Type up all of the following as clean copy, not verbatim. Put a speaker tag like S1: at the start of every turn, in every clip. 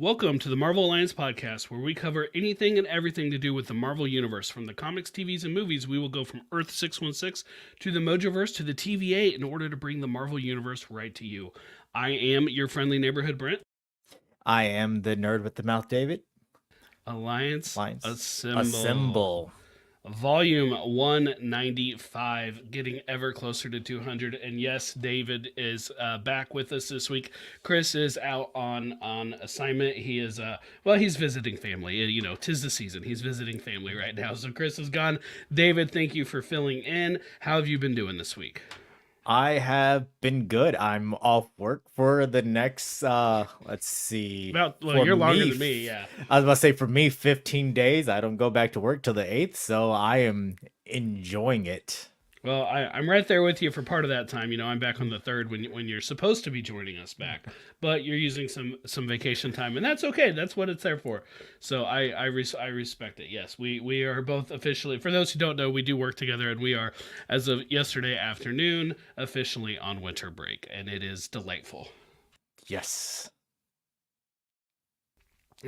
S1: Welcome to the Marvel Alliance podcast, where we cover anything and everything to do with the Marvel Universe. From the comics, TVs, and movies, we will go from Earth 616 to the Multiverse to the TVA in order to bring the Marvel Universe right to you. I am your friendly neighborhood Brent.
S2: I am the nerd with the mouth, David.
S1: Alliance
S2: Lines.
S1: Assemble.
S2: Assemble.
S1: Volume 195, getting ever closer to 200. And yes, David is back with us this week. Chris is out on assignment. He is, he's visiting family. You know, 'tis the season. He's visiting family right now. So Chris is gone. David, thank you for filling in. How have you been doing this week?
S2: I have been good. I'm off work for the next let's see. For
S1: You're longer
S2: me,
S1: than me, yeah.
S2: I was about to say for me 15 days. I don't go back to work till the 8th, so I am enjoying it.
S1: Well, I'm right there with you for part of that time. You know, I'm back on the third when you're supposed to be joining us back, but you're using some vacation time, and that's okay. That's what it's there for. So I respect it. Yes, we are both officially. For those who don't know, we do work together, and we are, as of yesterday afternoon, officially on winter break, and it is delightful.
S2: Yes.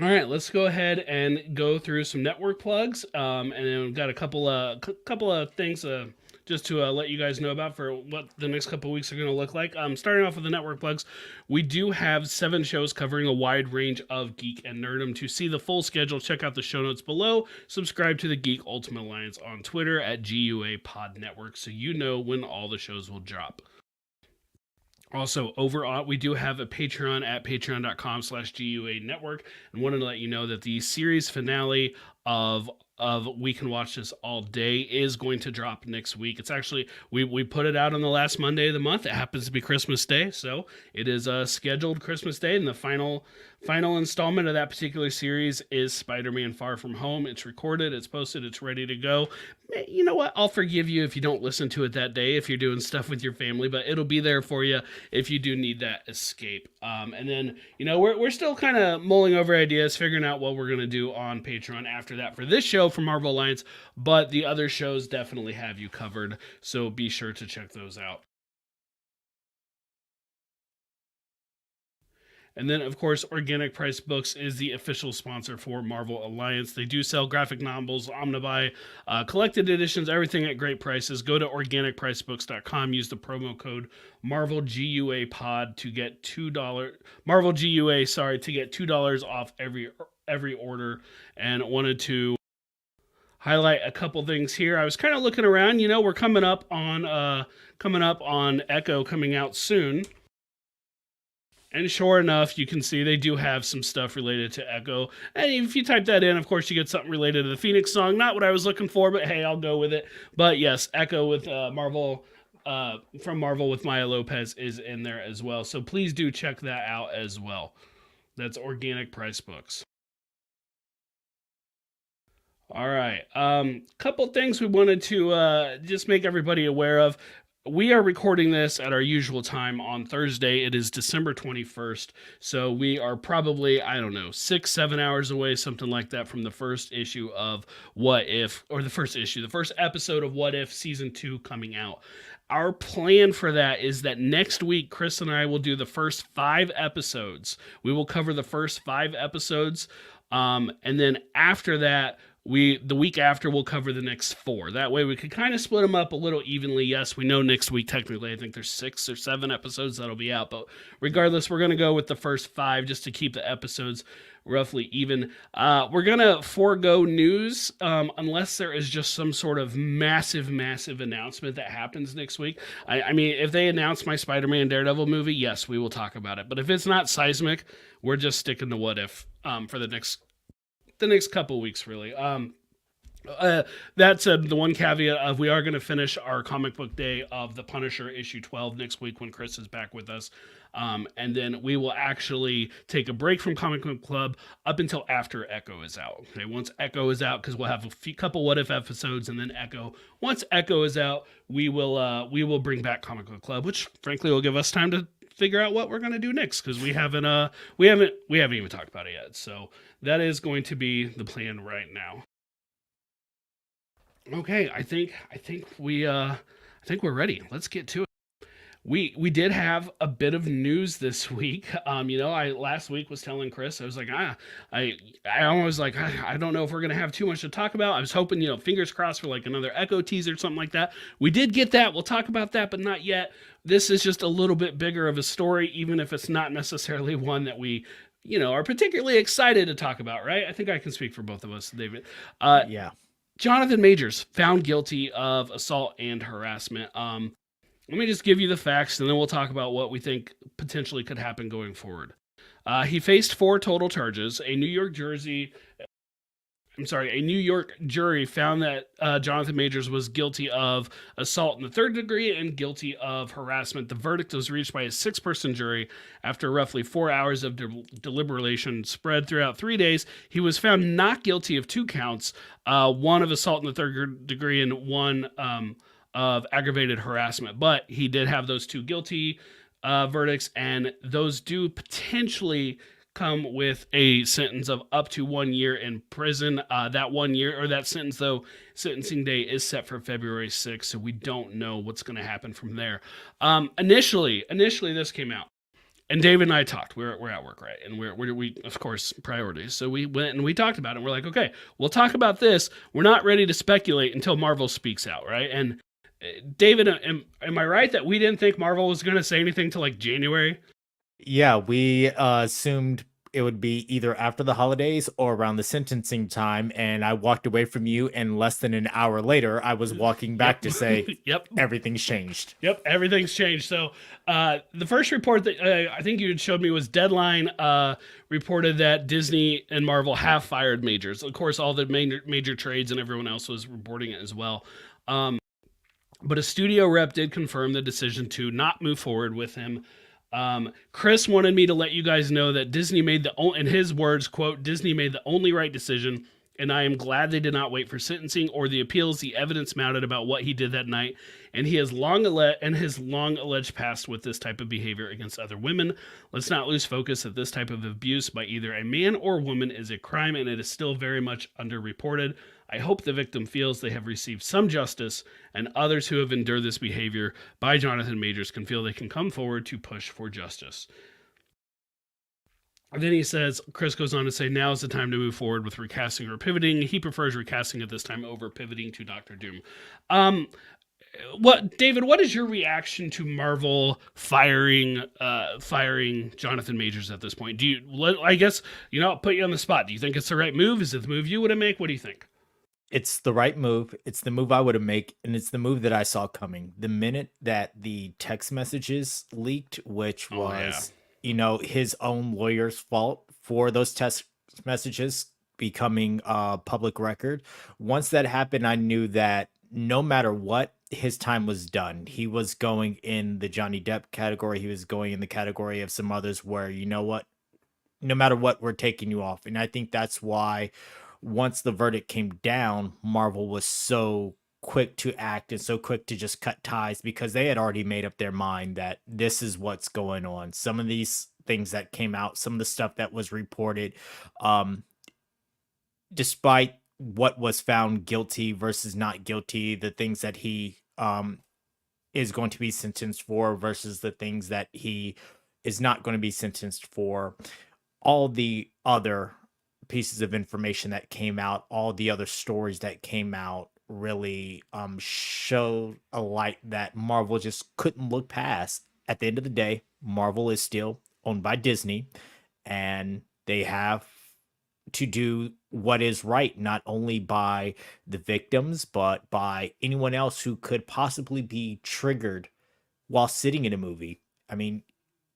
S1: All right, let's go ahead and go through some network plugs, and then we've got a couple of things just to let you guys know about for what the next couple of weeks are going to look like. Starting off with the network plugs, we do have 7 shows covering a wide range of geek and nerdom. To see the full schedule, check out the show notes below. Subscribe to the Geek Ultimate Alliance on Twitter at GUA Pod Network so you know when all the shows will drop. Also, we do have a Patreon at patreon.com/GUA network, and wanted to let you know that the series finale of We Can Watch This All Day is going to drop next week. It's actually, we put it out on the last Monday of the month. It happens to be Christmas Day, so it is a scheduled Christmas Day, and the final installment of that particular series is Spider-Man Far From Home. It's recorded, it's posted, it's ready to go. You know what? I'll forgive you if you don't listen to it that day, if you're doing stuff with your family, but it'll be there for you if you do need that escape. And then, you know, we're still kind of mulling over ideas, figuring out what we're going to do on Patreon after that for this show from Marvel Alliance, but the other shows definitely have you covered, so be sure to check those out. And then, of course, Organic Price Books is the official sponsor for Marvel Alliance. They do sell graphic novels, omnibuy, collected editions, everything at great prices. Go to organicpricebooks.com. Use the promo code MarvelGUAPod to get $2 off every order. And wanted to highlight a couple things here. I was kind of looking around. You know, we're coming up on Echo coming out soon. And sure enough, you can see they do have some stuff related to Echo. And if you type that in, of course, you get something related to the Phoenix song. Not what I was looking for, but hey, I'll go with it. But yes, Echo with Marvel, from Marvel with Maya Lopez is in there as well. So please do check that out as well. That's Organic Price Books. All right. Couple things we wanted to just make everybody aware of. We are recording this at our usual time on Thursday. It is December 21st. So we are probably, 6-7 hours away, something like that, from the first issue of What If, or the first episode of What If Season 2 coming out. Our plan for that is that next week, Chris and I will do the first 5 episodes. We will cover the first 5 episodes. And then after that, the week after we'll cover the next 4. That way we could kind of split them up a little evenly. Yes, we know next week technically I think there's 6 or 7 episodes that'll be out, but regardless, we're gonna go with the first 5 just to keep the episodes roughly even. We're gonna forego news unless there is just some sort of massive announcement that happens next week. I mean, if they announce my Spider-Man Daredevil movie, yes, we will talk about it. But if it's not seismic, we're just sticking to What If for the next couple weeks, really. That said, the one caveat of we are going to finish our comic book day of The Punisher issue 12 next week when Chris is back with us. And then we will actually take a break from Comic Book Club up until after Echo is out. Okay, once Echo is out, because we'll have a couple What If episodes, and then Echo. Once Echo is out, we will bring back Comic Book Club, which frankly will give us time to figure out what we're going to do next, because we haven't even talked about it yet. So that is going to be the plan right now. Okay, I think we're ready. Let's get to it. we did have a bit of news this week. I last week was telling Chris, I was like, I I was like, I don't know if we're gonna have too much to talk about. I was hoping, fingers crossed for like another Echo teaser or something like that. We did get that. We'll talk about that, but not yet. This is just a little bit bigger of a story, even if it's not necessarily one that we are particularly excited to talk about, right? I think I can speak for both of us, David.
S2: Yeah.
S1: Jonathan Majors found guilty of assault and harassment. Let me just give you the facts, and then we'll talk about what we think potentially could happen going forward. He faced 4 total charges. A New York jury found that Jonathan Majors was guilty of assault in the 3rd degree and guilty of harassment. The verdict was reached by a 6-person jury after roughly 4 hours of deliberation spread throughout 3 days. He was found not guilty of 2 counts, one of assault in the 3rd degree and one of aggravated harassment. But he did have those 2 guilty verdicts, and those do potentially come with a sentence of up to 1 year in prison. That 1 year, or that sentence, though, sentencing day is set for February 6th, so we don't know what's going to happen from there. Initially, this came out, and David and I talked. We're at work, right? And we of course, priorities. So we went and we talked about it. We're like, okay, we'll talk about this. We're not ready to speculate until Marvel speaks out, right? And David, am I right that we didn't think Marvel was going to say anything till like January?
S2: Yeah, we assumed it would be either after the holidays or around the sentencing time, and I walked away from you, and less than an hour later, I was walking back to say,
S1: Yep.
S2: Everything's changed.
S1: Yep, everything's changed. So the first report that I think you had showed me was Deadline reported that Disney and Marvel have fired Majors. Of course, all the major trades and everyone else was reporting it as well. But a studio rep did confirm the decision to not move forward with him. Chris wanted me to let you guys know that Disney made in his words, quote, Disney made the only right decision, and I am glad they did not wait for sentencing or the appeals. The evidence mounted about what he did that night, and his long alleged past with this type of behavior against other women. Let's not lose focus that this type of abuse by either a man or woman is a crime, and it is still very much underreported. I hope the victim feels they have received some justice, and others who have endured this behavior by Jonathan Majors can feel they can come forward to push for justice. And then he says, Chris goes on to say, now is the time to move forward with recasting or pivoting. He prefers recasting at this time over pivoting to Doctor Doom. David, what is your reaction to Marvel firing Jonathan Majors at this point? I guess, I'll put you on the spot. Do you think it's the right move? Is it the move you would have made? What do you think?
S2: It's the right move. It's the move I would have made, and it's the move that I saw coming. The minute that the text messages leaked, which was, his own lawyer's fault for those text messages becoming public record. Once that happened, I knew that no matter what, his time was done. He was going in the Johnny Depp category. He was going in the category of some others where, what, no matter what, we're taking you off. And I think that's why once the verdict came down, Marvel was so quick to act and so quick to just cut ties, because they had already made up their mind that this is what's going on. Some of these things that came out, some of the stuff that was reported, despite what was found guilty versus not guilty, the things that he is going to be sentenced for versus the things that he is not going to be sentenced for, all the other pieces of information that came out, all the other stories that came out really showed a light that Marvel just couldn't look past. At the end of the day, Marvel is still owned by Disney, and they have to do what is right, not only by the victims, but by anyone else who could possibly be triggered while sitting in a movie. I mean,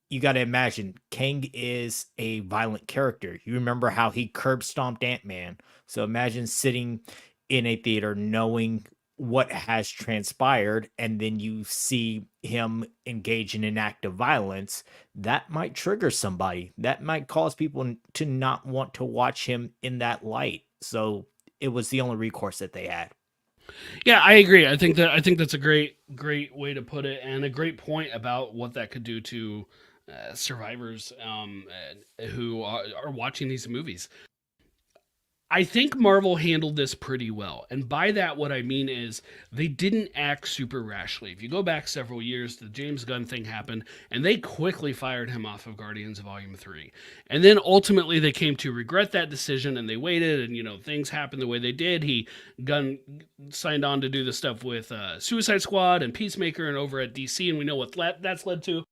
S2: you got to imagine Kang is a violent character. You remember how he curb stomped Ant-Man. So imagine sitting in a theater knowing what has transpired, and then you see him engage in an act of violence. That might trigger somebody. That might cause people to not want to watch him in that light. So it was the only recourse that they had.
S1: Yeah, I agree. I think that's a great way to put it, and a great point about what that could do to survivors who are watching these movies. I think Marvel handled this pretty well. And by that, what I mean is they didn't act super rashly. If you go back several years, the James Gunn thing happened, and they quickly fired him off of Guardians Volume 3. And then ultimately they came to regret that decision and they waited, and, things happened the way they did. Gunn signed on to do the stuff with Suicide Squad and Peacemaker and over at DC, and we know what that's led to.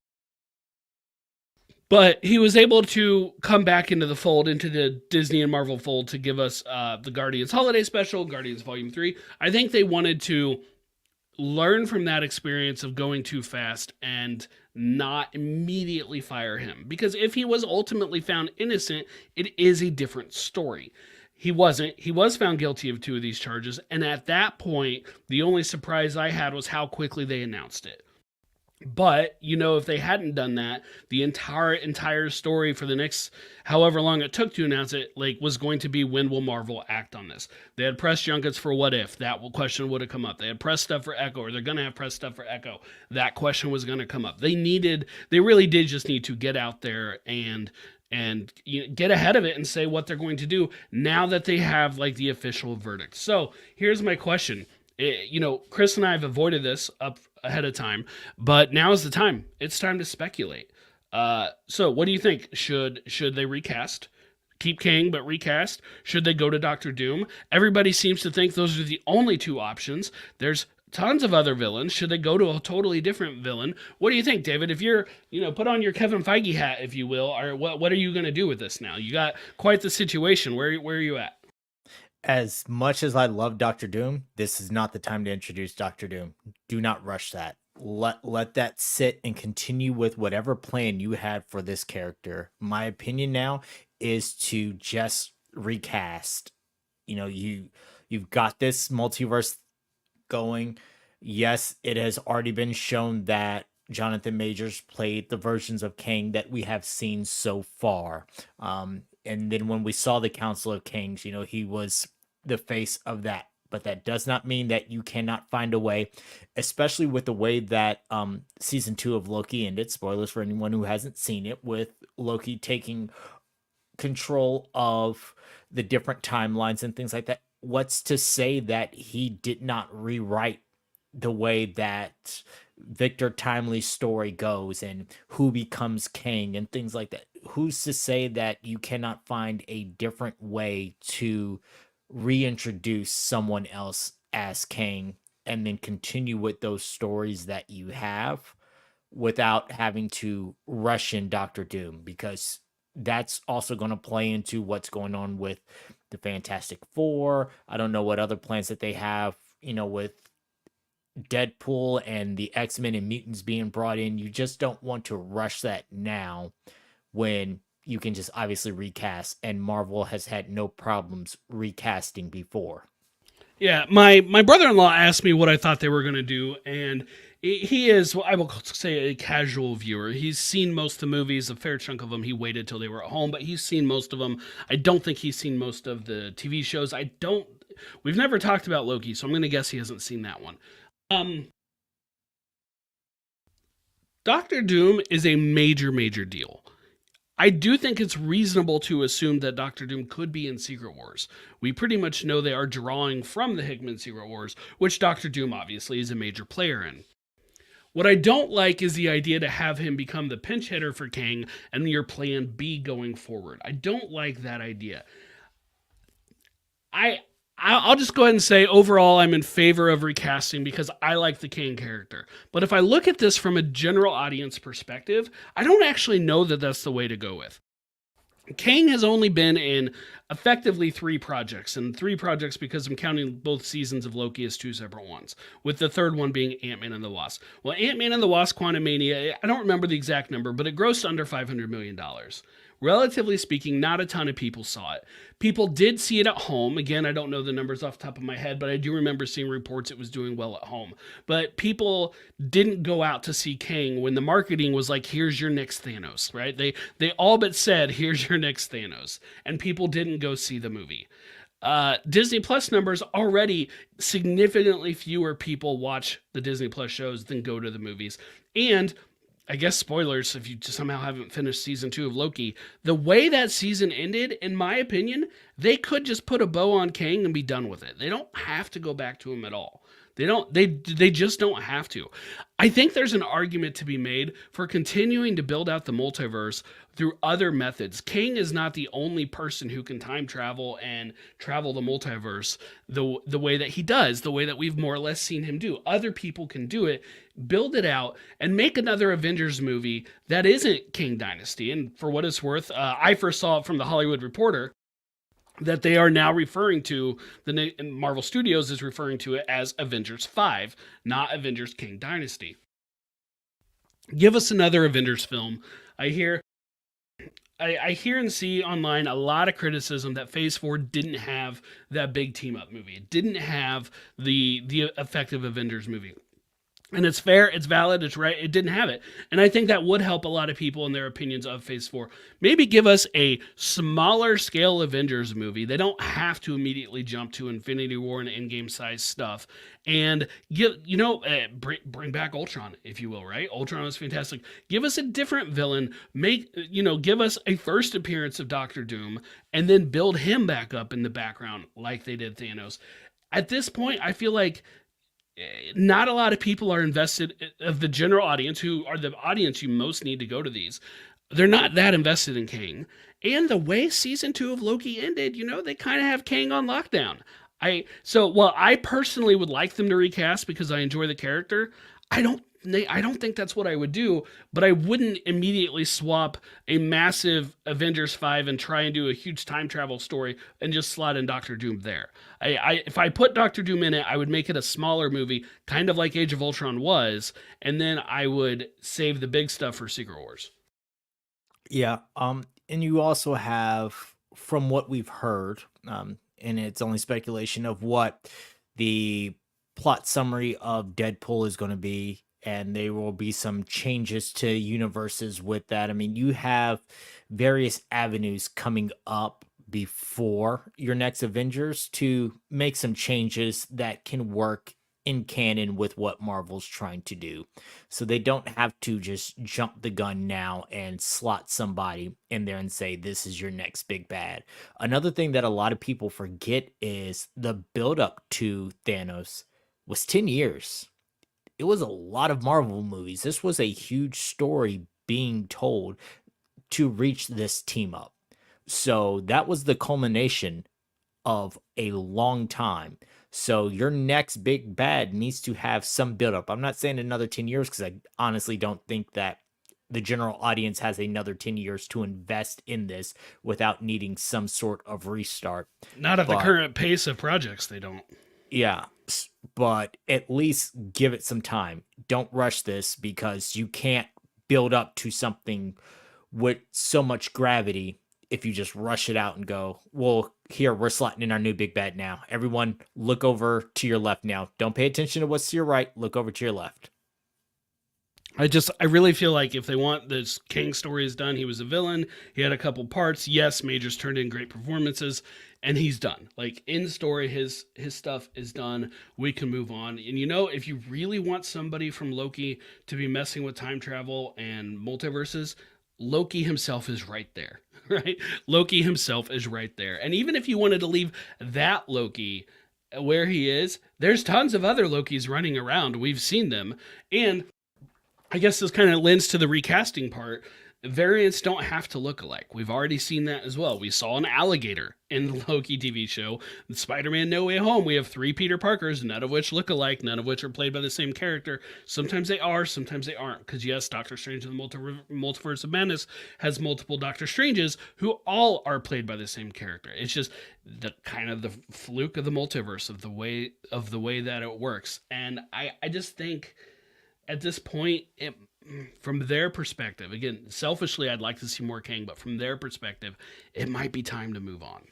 S1: But he was able to come back into the fold, into the Disney and Marvel fold, to give us the Guardians Holiday Special, Guardians Volume 3. I think they wanted to learn from that experience of going too fast and not immediately fire him. Because if he was ultimately found innocent, it is a different story. He wasn't. He was found guilty of 2 of these charges. And at that point, the only surprise I had was how quickly they announced it. But, if they hadn't done that, the entire story for the next however long it took to announce it, was going to be, when will Marvel act on this? They had press junkets for What If. That question would have come up. They had press stuff for Echo, or they're going to have press stuff for Echo. That question was going to come up. They really did just need to get out there and get ahead of it and say what they're going to do now that they have the official verdict. So here's my question. Chris and I have avoided this up ahead of time, but now is the time. It's time to speculate. So what do you think? Should they recast? Keep Kang, but recast? Should they go to Doctor Doom? Everybody seems to think those are the only 2 options. There's tons of other villains. Should they go to a totally different villain? What do you think, David? If you're, put on your Kevin Feige hat, if you will, or what are you going to do with this now? You got quite the situation. Where are you at?
S2: As much as I love Doctor Doom, this is not the time to introduce Doctor Doom. Do not rush that. Let that sit and continue with whatever plan you had for this character. My opinion now is to just recast. You've got this multiverse going. Yes, it has already been shown that Jonathan Majors played the versions of Kang that we have seen so far. And then when we saw the Council of Kings, he was the face of that. But that does not mean that you cannot find a way, especially with the way that season 2 of Loki ended. Spoilers for anyone who hasn't seen it, with Loki taking control of the different timelines and things like that. What's to say that he did not rewrite the way that Victor Timely's story goes and who becomes Kang and things like that? Who's to say that you cannot find a different way to reintroduce someone else as Kang and then continue with those stories that you have without having to rush in Doctor Doom? Because that's also going to play into what's going on with the Fantastic Four. I don't know what other plans that they have, with Deadpool and the X-Men and mutants being brought in. You just don't want to rush that now, when you can just obviously recast, and Marvel has had no problems recasting before.
S1: Yeah, my brother-in-law asked me what I thought they were going to do, and he is, I will say, a casual viewer. He's seen most of the movies, a fair chunk of them. He waited till they were at home, but he's seen most of them. I don't think he's seen most of the TV shows. We've never talked about Loki, so I'm going to guess he hasn't seen that one. Doctor Doom is a major, major deal. I do think it's reasonable to assume that Doctor Doom could be in Secret Wars. We pretty much know they are drawing from the Hickman Secret Wars, which Doctor Doom obviously is a major player in. What I don't like is the idea to have him become the pinch hitter for Kang and your plan B going forward. I don't like that idea. I'll just go ahead and say, overall, I'm in favor of recasting because I like the Kang character. But if I look at this from a general audience perspective, I don't actually know that that's the way to go with. Kang has only been in effectively 3 projects, and 3 projects because I'm counting both seasons of Loki as 2 separate ones, with the third one being Ant-Man and the Wasp. Well, Ant-Man and the Wasp: Quantumania, I don't remember the exact number, but it grossed under $500 million. Relatively speaking, not a ton of people saw it. People did see it at home. Again, I don't know the numbers off the top of my head, but I do remember seeing reports it was doing well at home. But people didn't go out to see Kang when the marketing was like, here's your next Thanos, right? They all but said, here's your next Thanos. And people didn't go see the movie. Disney Plus numbers, already significantly fewer people watch the Disney Plus shows than go to the movies. And I guess spoilers if you somehow haven't finished season 2 of Loki. The way that season ended, in my opinion, they could just put a bow on Kang and be done with it. They don't have to go back to him at all. They just don't have to. I think there's an argument to be made for continuing to build out the multiverse through other methods. Kang is not the only person who can time travel and travel the multiverse the way that he does, the way that we've more or less seen him do. Other people can do it. Build it out and make another Avengers movie that isn't King Dynasty. And for what it's worth, I first saw it from the Hollywood Reporter that they are now referring to Marvel Studios is referring to it as Avengers 5, not Avengers King Dynasty. Give us another Avengers film. I hear I hear and see online a lot of criticism that Phase 4 didn't have that big team up movie. It didn't have the effective Avengers movie. And it's fair, it's valid, it's right. It didn't have it. And I think that would help a lot of people in their opinions of Phase 4. Maybe give us a smaller scale Avengers movie. They don't have to immediately jump to Infinity War and Endgame size stuff. And bring back Ultron, if you will, right? Ultron was fantastic. Give us a different villain. Give us a first appearance of Doctor Doom and then build him back up in the background like they did Thanos. At this point, I feel like not a lot of people are invested of the general audience who are the audience you most need to go to these. They're not that invested in Kang. And the way season 2 of Loki ended, they kind of have Kang on lockdown. I personally would like them to recast because I enjoy the character. I don't think that's what I would do, but I wouldn't immediately swap a massive Avengers 5 and try and do a huge time travel story and just slot in Doctor Doom there. If I put Doctor Doom in it, I would make it a smaller movie, kind of like Age of Ultron was, and then I would save the big stuff for Secret Wars.
S2: Yeah. And you also have, from what we've heard, and it's only speculation of what the plot summary of Deadpool is going to be, and there will be some changes to universes with that. I mean, you have various avenues coming up before your next Avengers to make some changes that can work in canon with what Marvel's trying to do. So they don't have to just jump the gun now and slot somebody in there and say, this is your next big bad. Another thing that a lot of people forget is the buildup to Thanos was 10 years. It was a lot of Marvel movies. This was a huge story being told to reach this team up. So that was the culmination of a long time. So your next big bad needs to have some buildup. I'm not saying another 10 years because I honestly don't think that the general audience has another 10 years to invest in this without needing some sort of restart.
S1: Not at the current pace of projects, they don't.
S2: Yeah, but at least give it some time. Don't rush this because you can't build up to something with so much gravity if you just rush it out and go, well, here, we're slotting in our new big bad now. Everyone, look over to your left now. Don't pay attention to what's to your right. Look over to your left.
S1: I really feel like if they want this King story is done, he was a villain. He had a couple parts. Yes, Majors turned in great performances, and he's done. Like in story, his stuff is done. We can move on. And if you really want somebody from Loki to be messing with time travel and multiverses, Loki himself is right there, right? Loki himself is right there. And even if you wanted to leave that Loki where he is, there's tons of other Lokis running around. We've seen them. And I guess this kind of lends to the recasting part. Variants don't have to look alike. We've already seen that as well. We saw an alligator in the Loki TV show. In Spider-Man No Way Home, we have 3 Peter Parkers, none of which look alike, none of which are played by the same character. Sometimes they are, sometimes they aren't. Because yes, Doctor Strange in the Multiverse of Madness has multiple Doctor Stranges who all are played by the same character. It's just the kind of the fluke of the multiverse of the way that it works. And I just think at this point, from their perspective, again, selfishly, I'd like to see more Kang, but from their perspective, it might be time to move on.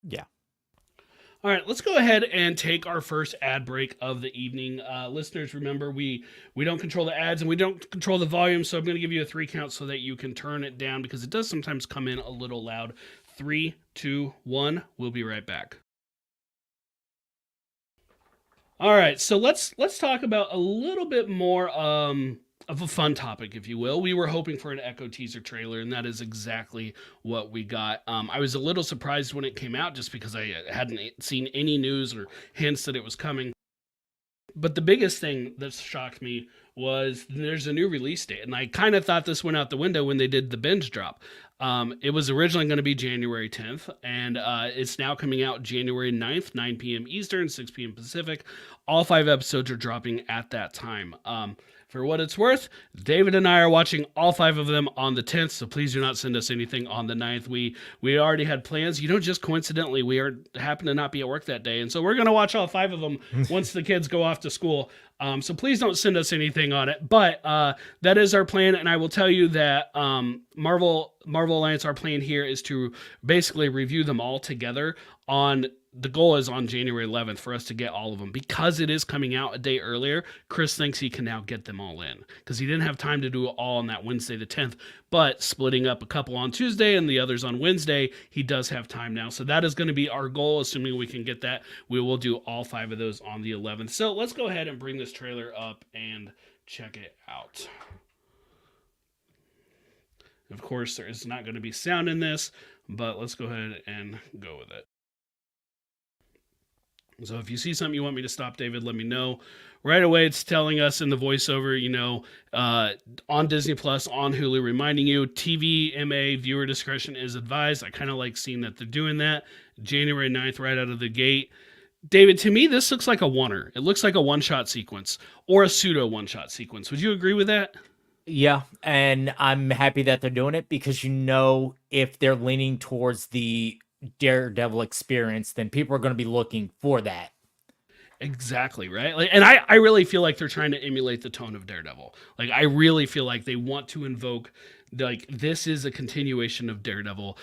S2: Yeah.
S1: All right, let's go ahead and take our first ad break of the evening. Listeners, remember, we don't control the ads and we don't control the volume, so I'm going to give you a 3 count so that you can turn it down because it does sometimes come in a little loud. 3, 2, 1. We'll be right back. All right, so let's talk about a little bit more of a fun topic, if you will. We were hoping for an Echo teaser trailer, and that is exactly what we got. I was a little surprised when it came out, just because I hadn't seen any news or hints that it was coming. But the biggest thing that shocked me was there's a new release date, and I kind of thought this went out the window when they did the binge drop. It was originally going to be January 10th, and it's now coming out January 9th, 9 p.m. Eastern, 6 p.m. Pacific. All 5 episodes are dropping at that time. For what it's worth, David and I are watching all 5 of them on the 10th, so please do not send us anything on the 9th. We already had plans. Just coincidentally, we happen to not be at work that day, and so we're going to watch all 5 of them once the kids go off to school. So please don't send us anything on it, but that is our plan, and I will tell you that Marvel Alliance, our plan here is to basically review them all together on. The goal is on January 11th for us to get all of them. Because it is coming out a day earlier, Chris thinks he can now get them all in, because he didn't have time to do it all on that Wednesday the 10th, but splitting up a couple on Tuesday and the others on Wednesday, he does have time now. So that is going to be our goal. Assuming we can get that, we will do all 5 of those on the 11th. So let's go ahead and bring this trailer up and check it out. Of course, there is not going to be sound in this, but let's go ahead and go with it. So if you see something you want me to stop, David, let me know. Right away, it's telling us in the voiceover, on Disney Plus, on Hulu, reminding you, TVMA viewer discretion is advised. I kind of like seeing that they're doing that. January 9th, right out of the gate. David, to me, this looks like a oneer. It looks like a one-shot sequence or a pseudo one-shot sequence. Would you agree with that?
S2: Yeah, and I'm happy that they're doing it, because if they're leaning towards the Daredevil experience, then people are going to be looking for that.
S1: Exactly, right? And I really feel like they're trying to emulate the tone of Daredevil. I really feel like they want to invoke, this is a continuation of Daredevil.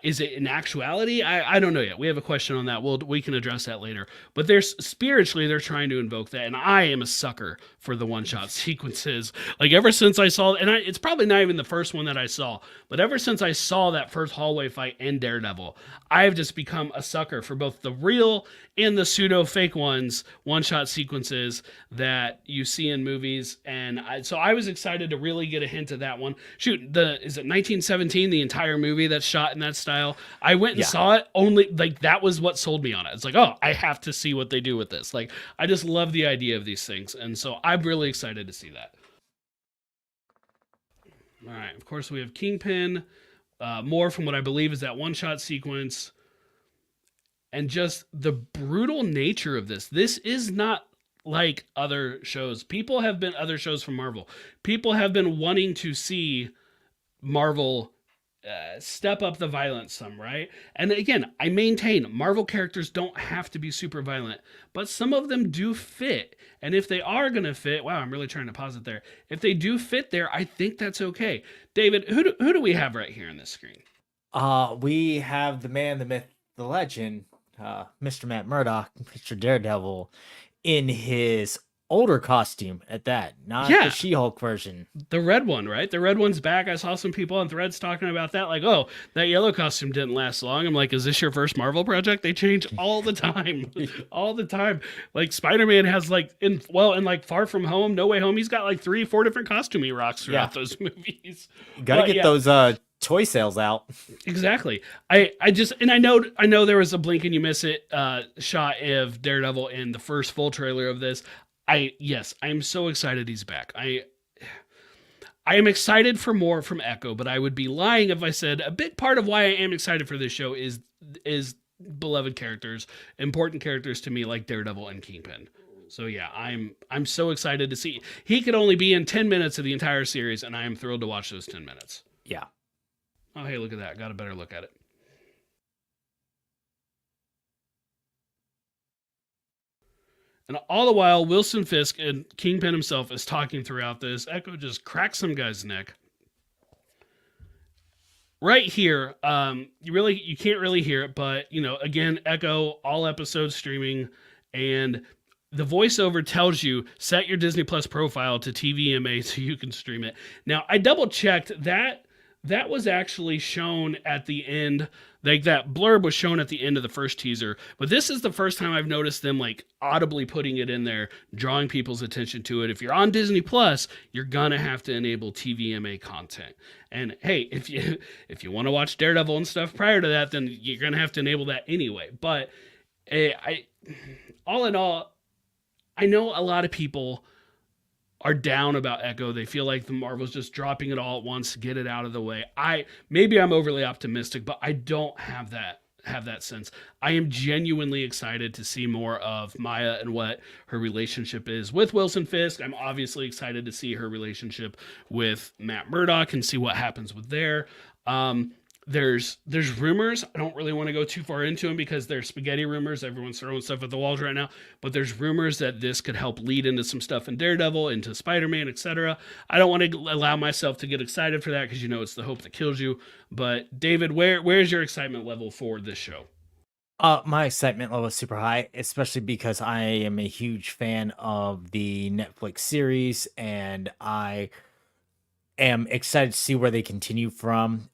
S1: Is it in actuality? I don't know yet. We have a question on that. We can address that later. But spiritually, they're trying to invoke that, and I am a sucker for the one-shot sequences. Ever since I saw, and it's probably not even the first one that I saw, but ever since I saw that first hallway fight in Daredevil, I've just become a sucker for both the real and the pseudo fake one-shot sequences that you see in movies. And so I was excited to really get a hint of that one. Shoot, is it 1917, the entire movie that's shot in that style? I went and saw it, only that was what sold me on it. It's oh, I have to see what they do with this. I just love the idea of these things, and so I'm really excited to see that. All right, of course we have Kingpin, more from what I believe is that one-shot sequence, and just the brutal nature of this. This is not like other shows. Other shows from Marvel. People have been wanting to see Marvel step up the violence some, right? And again, I maintain Marvel characters don't have to be super violent, but some of them do fit. And if they are going to fit, wow, I'm really trying to pause it there. If they do fit there, I think that's okay. David, who do we have right here on this screen?
S2: We have the man, the myth, the legend, Mr. Matt Murdock, Mr. Daredevil, in his older costume at that, not the She-Hulk version.
S1: The red one, right? The red one's back. I saw some people on Threads talking about that, oh, that yellow costume didn't last long. I'm is this your first Marvel project? They change all the time. All the time. Spider-Man has in Far From Home, No Way Home, he's got 3-4 different costume he rocks throughout those movies.
S2: Gotta get those toy sales out.
S1: Exactly. I know there was a blink and you miss it shot of Daredevil in the first full trailer of this. I'm so excited he's back. I am excited for more from Echo, but I would be lying if I said a big part of why I am excited for this show is beloved characters, important characters to me like Daredevil and Kingpin. So yeah, I'm so excited to see. He could only be in 10 minutes of the entire series, and I am thrilled to watch those 10 minutes.
S2: Yeah.
S1: Oh, hey, look at that. Got a better look at it. And all the while, Wilson Fisk and Kingpin himself is talking throughout this. Echo just cracks some guy's neck. Right here, you can't really hear it, but again, Echo, all episodes streaming, and the voiceover tells you set your Disney Plus profile to TVMA so you can stream it. Now, I double checked that that was actually shown at the end. Like that blurb was shown at the end of the first teaser, but this is the first time I've noticed them like audibly putting it in there, drawing people's attention to it. If you're on Disney Plus, you're gonna have to enable TVMA content. And hey, if you want to watch Daredevil and stuff prior to that, then you're gonna have to enable that anyway. But I all in all, I know a lot of people are down about Echo. They feel like the Marvel's just dropping it all at once to get it out of the way. Maybe I'm overly optimistic, but I don't have that sense. I am genuinely excited to see more of Maya and what her relationship is with Wilson Fisk. I'm obviously excited to see her relationship with Matt Murdock and see what happens with there. Um, there's rumors. I don't really want to go too far into them because they're spaghetti rumors. Everyone's throwing stuff at the walls right now. But there's rumors that this could help lead into some stuff in Daredevil, into Spider-Man, etc. I don't want to allow myself to get excited for that because it's the hope that kills you. But David, where's your excitement level for this show?
S2: My excitement level is super high, especially because I am a huge fan of the Netflix series, and I am excited to see where they continue from.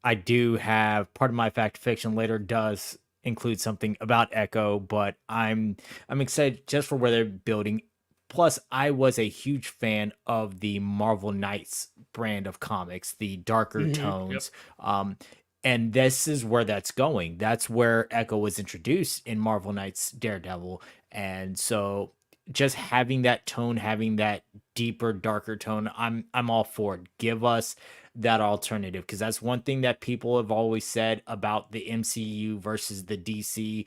S2: I do have part of my fact fiction later does include something about Echo, but I'm excited just for where they're building. Plus, I was a huge fan of the Marvel Knights brand of comics, the darker
S1: Yep.
S2: tones. Um, and this is where that's going. That's where Echo was introduced in Marvel Knights Daredevil. And so just having that tone, having that deeper, darker tone, I'm all for it. Give us that alternative because that's one thing that people have always said about the MCU versus the DC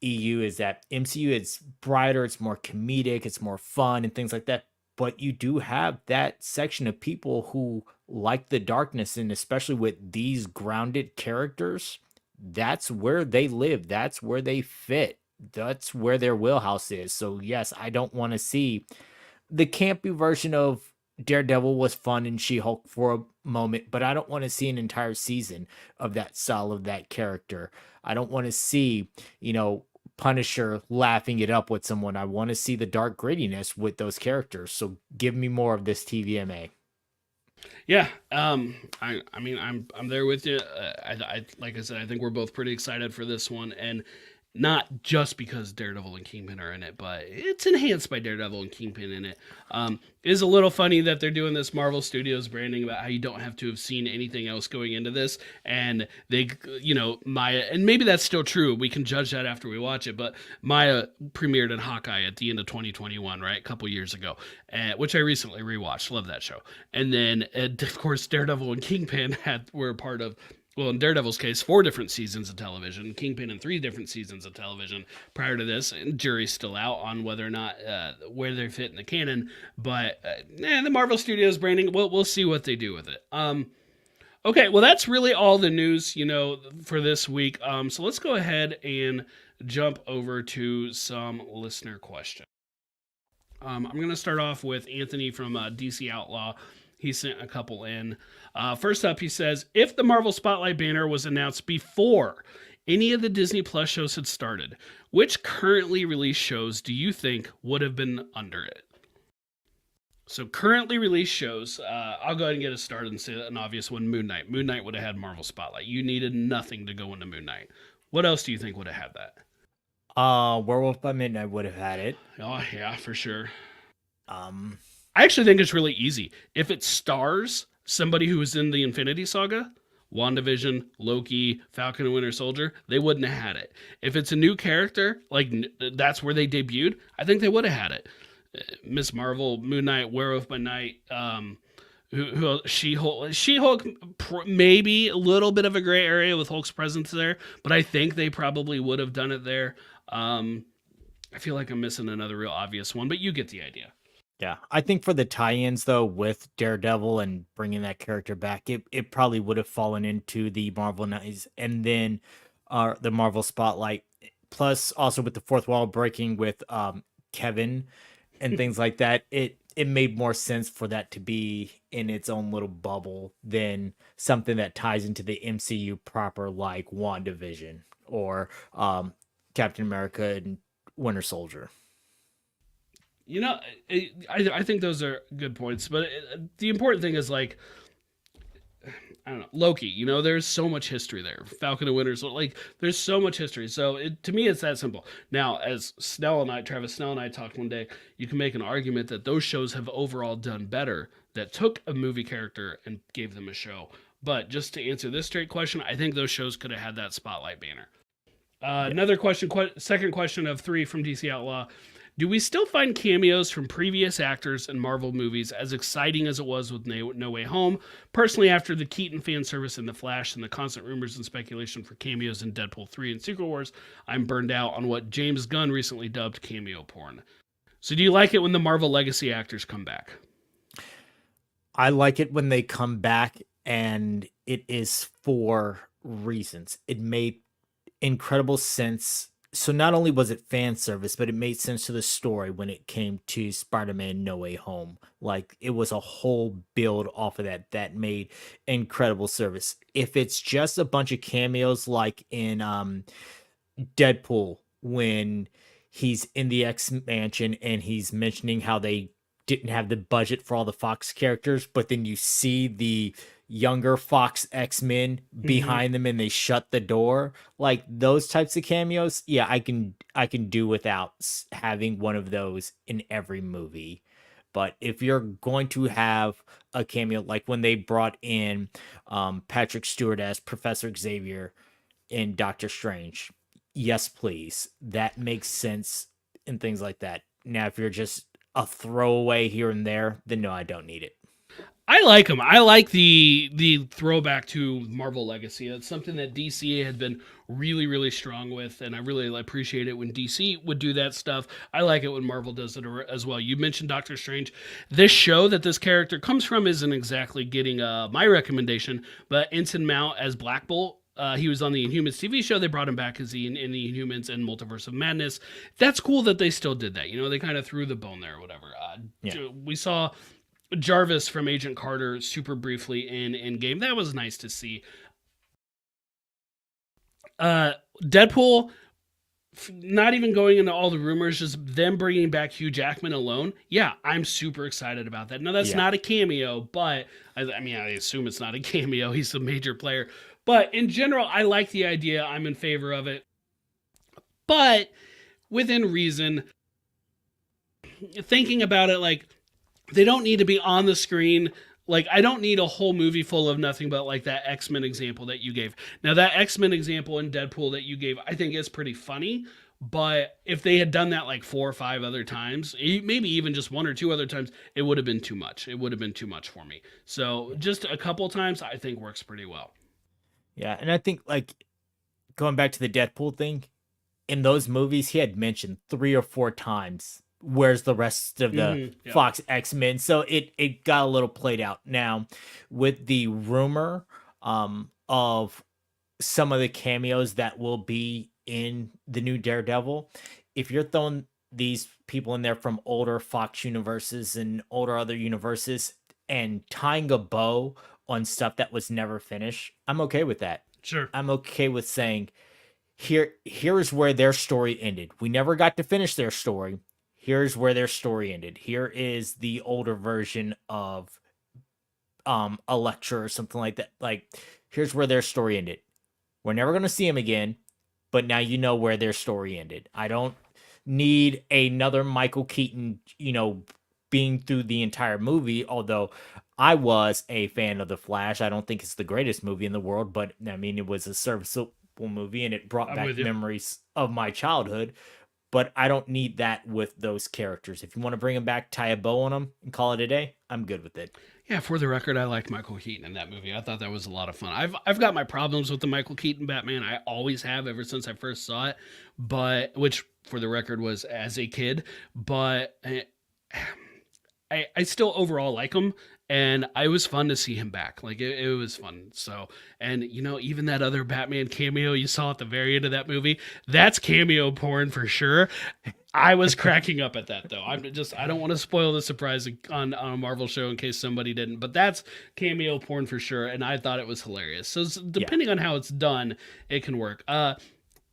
S2: EU is that MCU is brighter, it's more comedic, it's more fun and things like that. But you do have that section of people who like the darkness, and especially with these grounded characters, that's where they live, that's where they fit, that's where their wheelhouse is. So yes, I don't want to see the campy version of Daredevil was fun in She-Hulk for a moment, but I don't want to see an entire season of that style of that character. I don't want to see, Punisher laughing it up with someone. I want to see the dark grittiness with those characters. So give me more of this TVMA.
S1: Yeah, I mean, I'm there with you. I like I said, I think we're both pretty excited for this one, and not just because Daredevil and Kingpin are in it, but it's enhanced by Daredevil and Kingpin in it. It is a little funny that they're doing this Marvel Studios branding about how you don't have to have seen anything else going into this, and they, Maya, and maybe that's still true. We can judge that after we watch it, but Maya premiered in Hawkeye at the end of 2021, right, a couple years ago, which I recently rewatched. Love that show. And then, of course, Daredevil and Kingpin were a part of, well, in Daredevil's case, 4 different seasons of television, Kingpin in 3 different seasons of television prior to this, and jury's still out on whether or not where they fit in the canon. But the Marvel Studios branding, we'll see what they do with it. Okay, well, that's really all the news, for this week. So let's go ahead and jump over to some listener questions. I'm going to start off with Anthony from DC Outlaw. He sent a couple in. First up, he says, if the Marvel Spotlight banner was announced before any of the Disney Plus shows had started, which currently released shows do you think would have been under it? So currently released shows, I'll go ahead and get us started and say an obvious one, Moon Knight. Moon Knight would have had Marvel Spotlight. You needed nothing to go into Moon Knight. What else do you think would have had that?
S2: Werewolf by Midnight would have had it.
S1: Oh, yeah, for sure.
S2: Um,
S1: I actually think it's really easy. If it stars somebody who was in the Infinity Saga, WandaVision, Loki, Falcon and Winter Soldier, they wouldn't have had it. If it's a new character, like that's where they debuted, I think they would have had it. Miss Marvel, Moon Knight, Werewolf by Night, She-Hulk, maybe a little bit of a gray area with Hulk's presence there, but I think they probably would have done it there. I feel like I'm missing another real obvious one, but you get the idea.
S2: yeah, I think for the tie-ins though with Daredevil and bringing that character back, it probably would have fallen into the Marvel Knights and then the Marvel Spotlight. Plus, also with the fourth wall breaking with Kevin and things like that, it made more sense for that to be in its own little bubble than something that ties into the MCU proper, like WandaVision or Captain America and Winter Soldier.
S1: I think those are good points, but the important thing is like, I don't know, Loki. You know, there's so much history there. Falcon and Winter Soldier, like there's so much history. So to me, it's that simple. Now, as Travis Snell and I talked one day, you can make an argument that those shows have overall done better. That took a movie character and gave them a show. But just to answer this straight question, I think those shows could have had that spotlight banner.
S2: Yeah.
S1: Another question, second question of three from DC Outlaw. Do we still find cameos from previous actors in Marvel movies as exciting as it was with No Way Home? Personally, after the Keaton fan service in The Flash and the constant rumors and speculation for cameos in Deadpool 3 and Secret Wars, I'm burned out on what James Gunn recently dubbed cameo porn. So do you like it when the Marvel legacy actors come back?
S2: I like it when they come back, and it is for reasons. It made incredible sense. So not only was it fan service, but it made sense to the story when it came to Spider-Man No Way Home. Like it was a whole build off of that made incredible service. If it's just a bunch of cameos like in Deadpool when he's in the X Mansion and he's mentioning how they didn't have the budget for all the Fox characters, but then you see the younger Fox X-Men behind them and they shut the door. Like those types of cameos, yeah, I can do without having one of those in every movie. But if you're going to have a cameo, like when they brought in Patrick Stewart as Professor Xavier in Doctor Strange, yes, please. That makes sense and things like that. Now, if you're just a throwaway here and there, then no, I don't need it.
S1: I like them. I like the throwback to Marvel Legacy. That's something that DC had been really strong with, and I really appreciate it when DC would do that stuff. I like it when Marvel does it as well. You mentioned Doctor Strange. This show that this character comes from isn't exactly getting my recommendation, but Ensign Mount as Black Bolt. He was on the Inhumans TV show. They brought him back as in the Inhumans and Multiverse of Madness. That's cool that they still did that. You know, they kind of threw the bone there or whatever.
S2: Yeah.
S1: We saw Jarvis from Agent Carter super briefly in Endgame. That was nice to see. Deadpool, not even going into all the rumors, just them bringing back Hugh Jackman alone. Yeah, I'm super excited about that. Now, that's not a cameo, but I mean, I assume it's not a cameo. He's a major player. But in general, I like the idea. I'm in favor of it. But within reason, thinking about it, like, they don't need to be on the screen. Like, I don't need a whole movie full of nothing but like that X-Men example that you gave. Now, that X-Men example in Deadpool that you gave, I think is pretty funny. But if they had done that like 4 or 5 other times, maybe even just 1 or 2 other times, it would have been too much. It would have been too much for me. So just a couple times, I think works pretty well.
S2: Yeah, and I think like going back to the Deadpool thing, in those movies he had mentioned 3 or 4 times where's the rest of the Fox X-Men. So it got a little played out. Now, with the rumor of some of the cameos that will be in the new Daredevil, if you're throwing these people in there from older Fox universes and older other universes and tying a bow on stuff that was never finished, I'm okay with that.
S1: Sure.
S2: I'm okay with saying here's where their story ended. We never got to finish their story. Here's where their story ended. Here is the older version of Elektra or something like that. Like, here's where their story ended. We're never going to see them again, but now you know where their story ended. I don't need another Michael Keaton, being through the entire movie, although I was a fan of The Flash. I don't think it's the greatest movie in the world, but I mean, it was a serviceable movie and it brought back memories of my childhood. But I don't need that with those characters. If you want to bring them back, tie a bow on them, and call it a day, I'm good with it.
S1: Yeah, for the record, I liked Michael Keaton in that movie. I thought that was a lot of fun. I've got my problems with the Michael Keaton Batman. I always have ever since I first saw it, but which, for the record, was as a kid. But I still overall like him, and it was fun to see him back. Like it was fun. So, and even that other Batman cameo you saw at the very end of that movie, that's cameo porn for sure. I was cracking up at that though. I don't want to spoil the surprise on a Marvel show in case somebody didn't, but that's cameo porn for sure, and I thought it was hilarious. So depending on how it's done, it can work.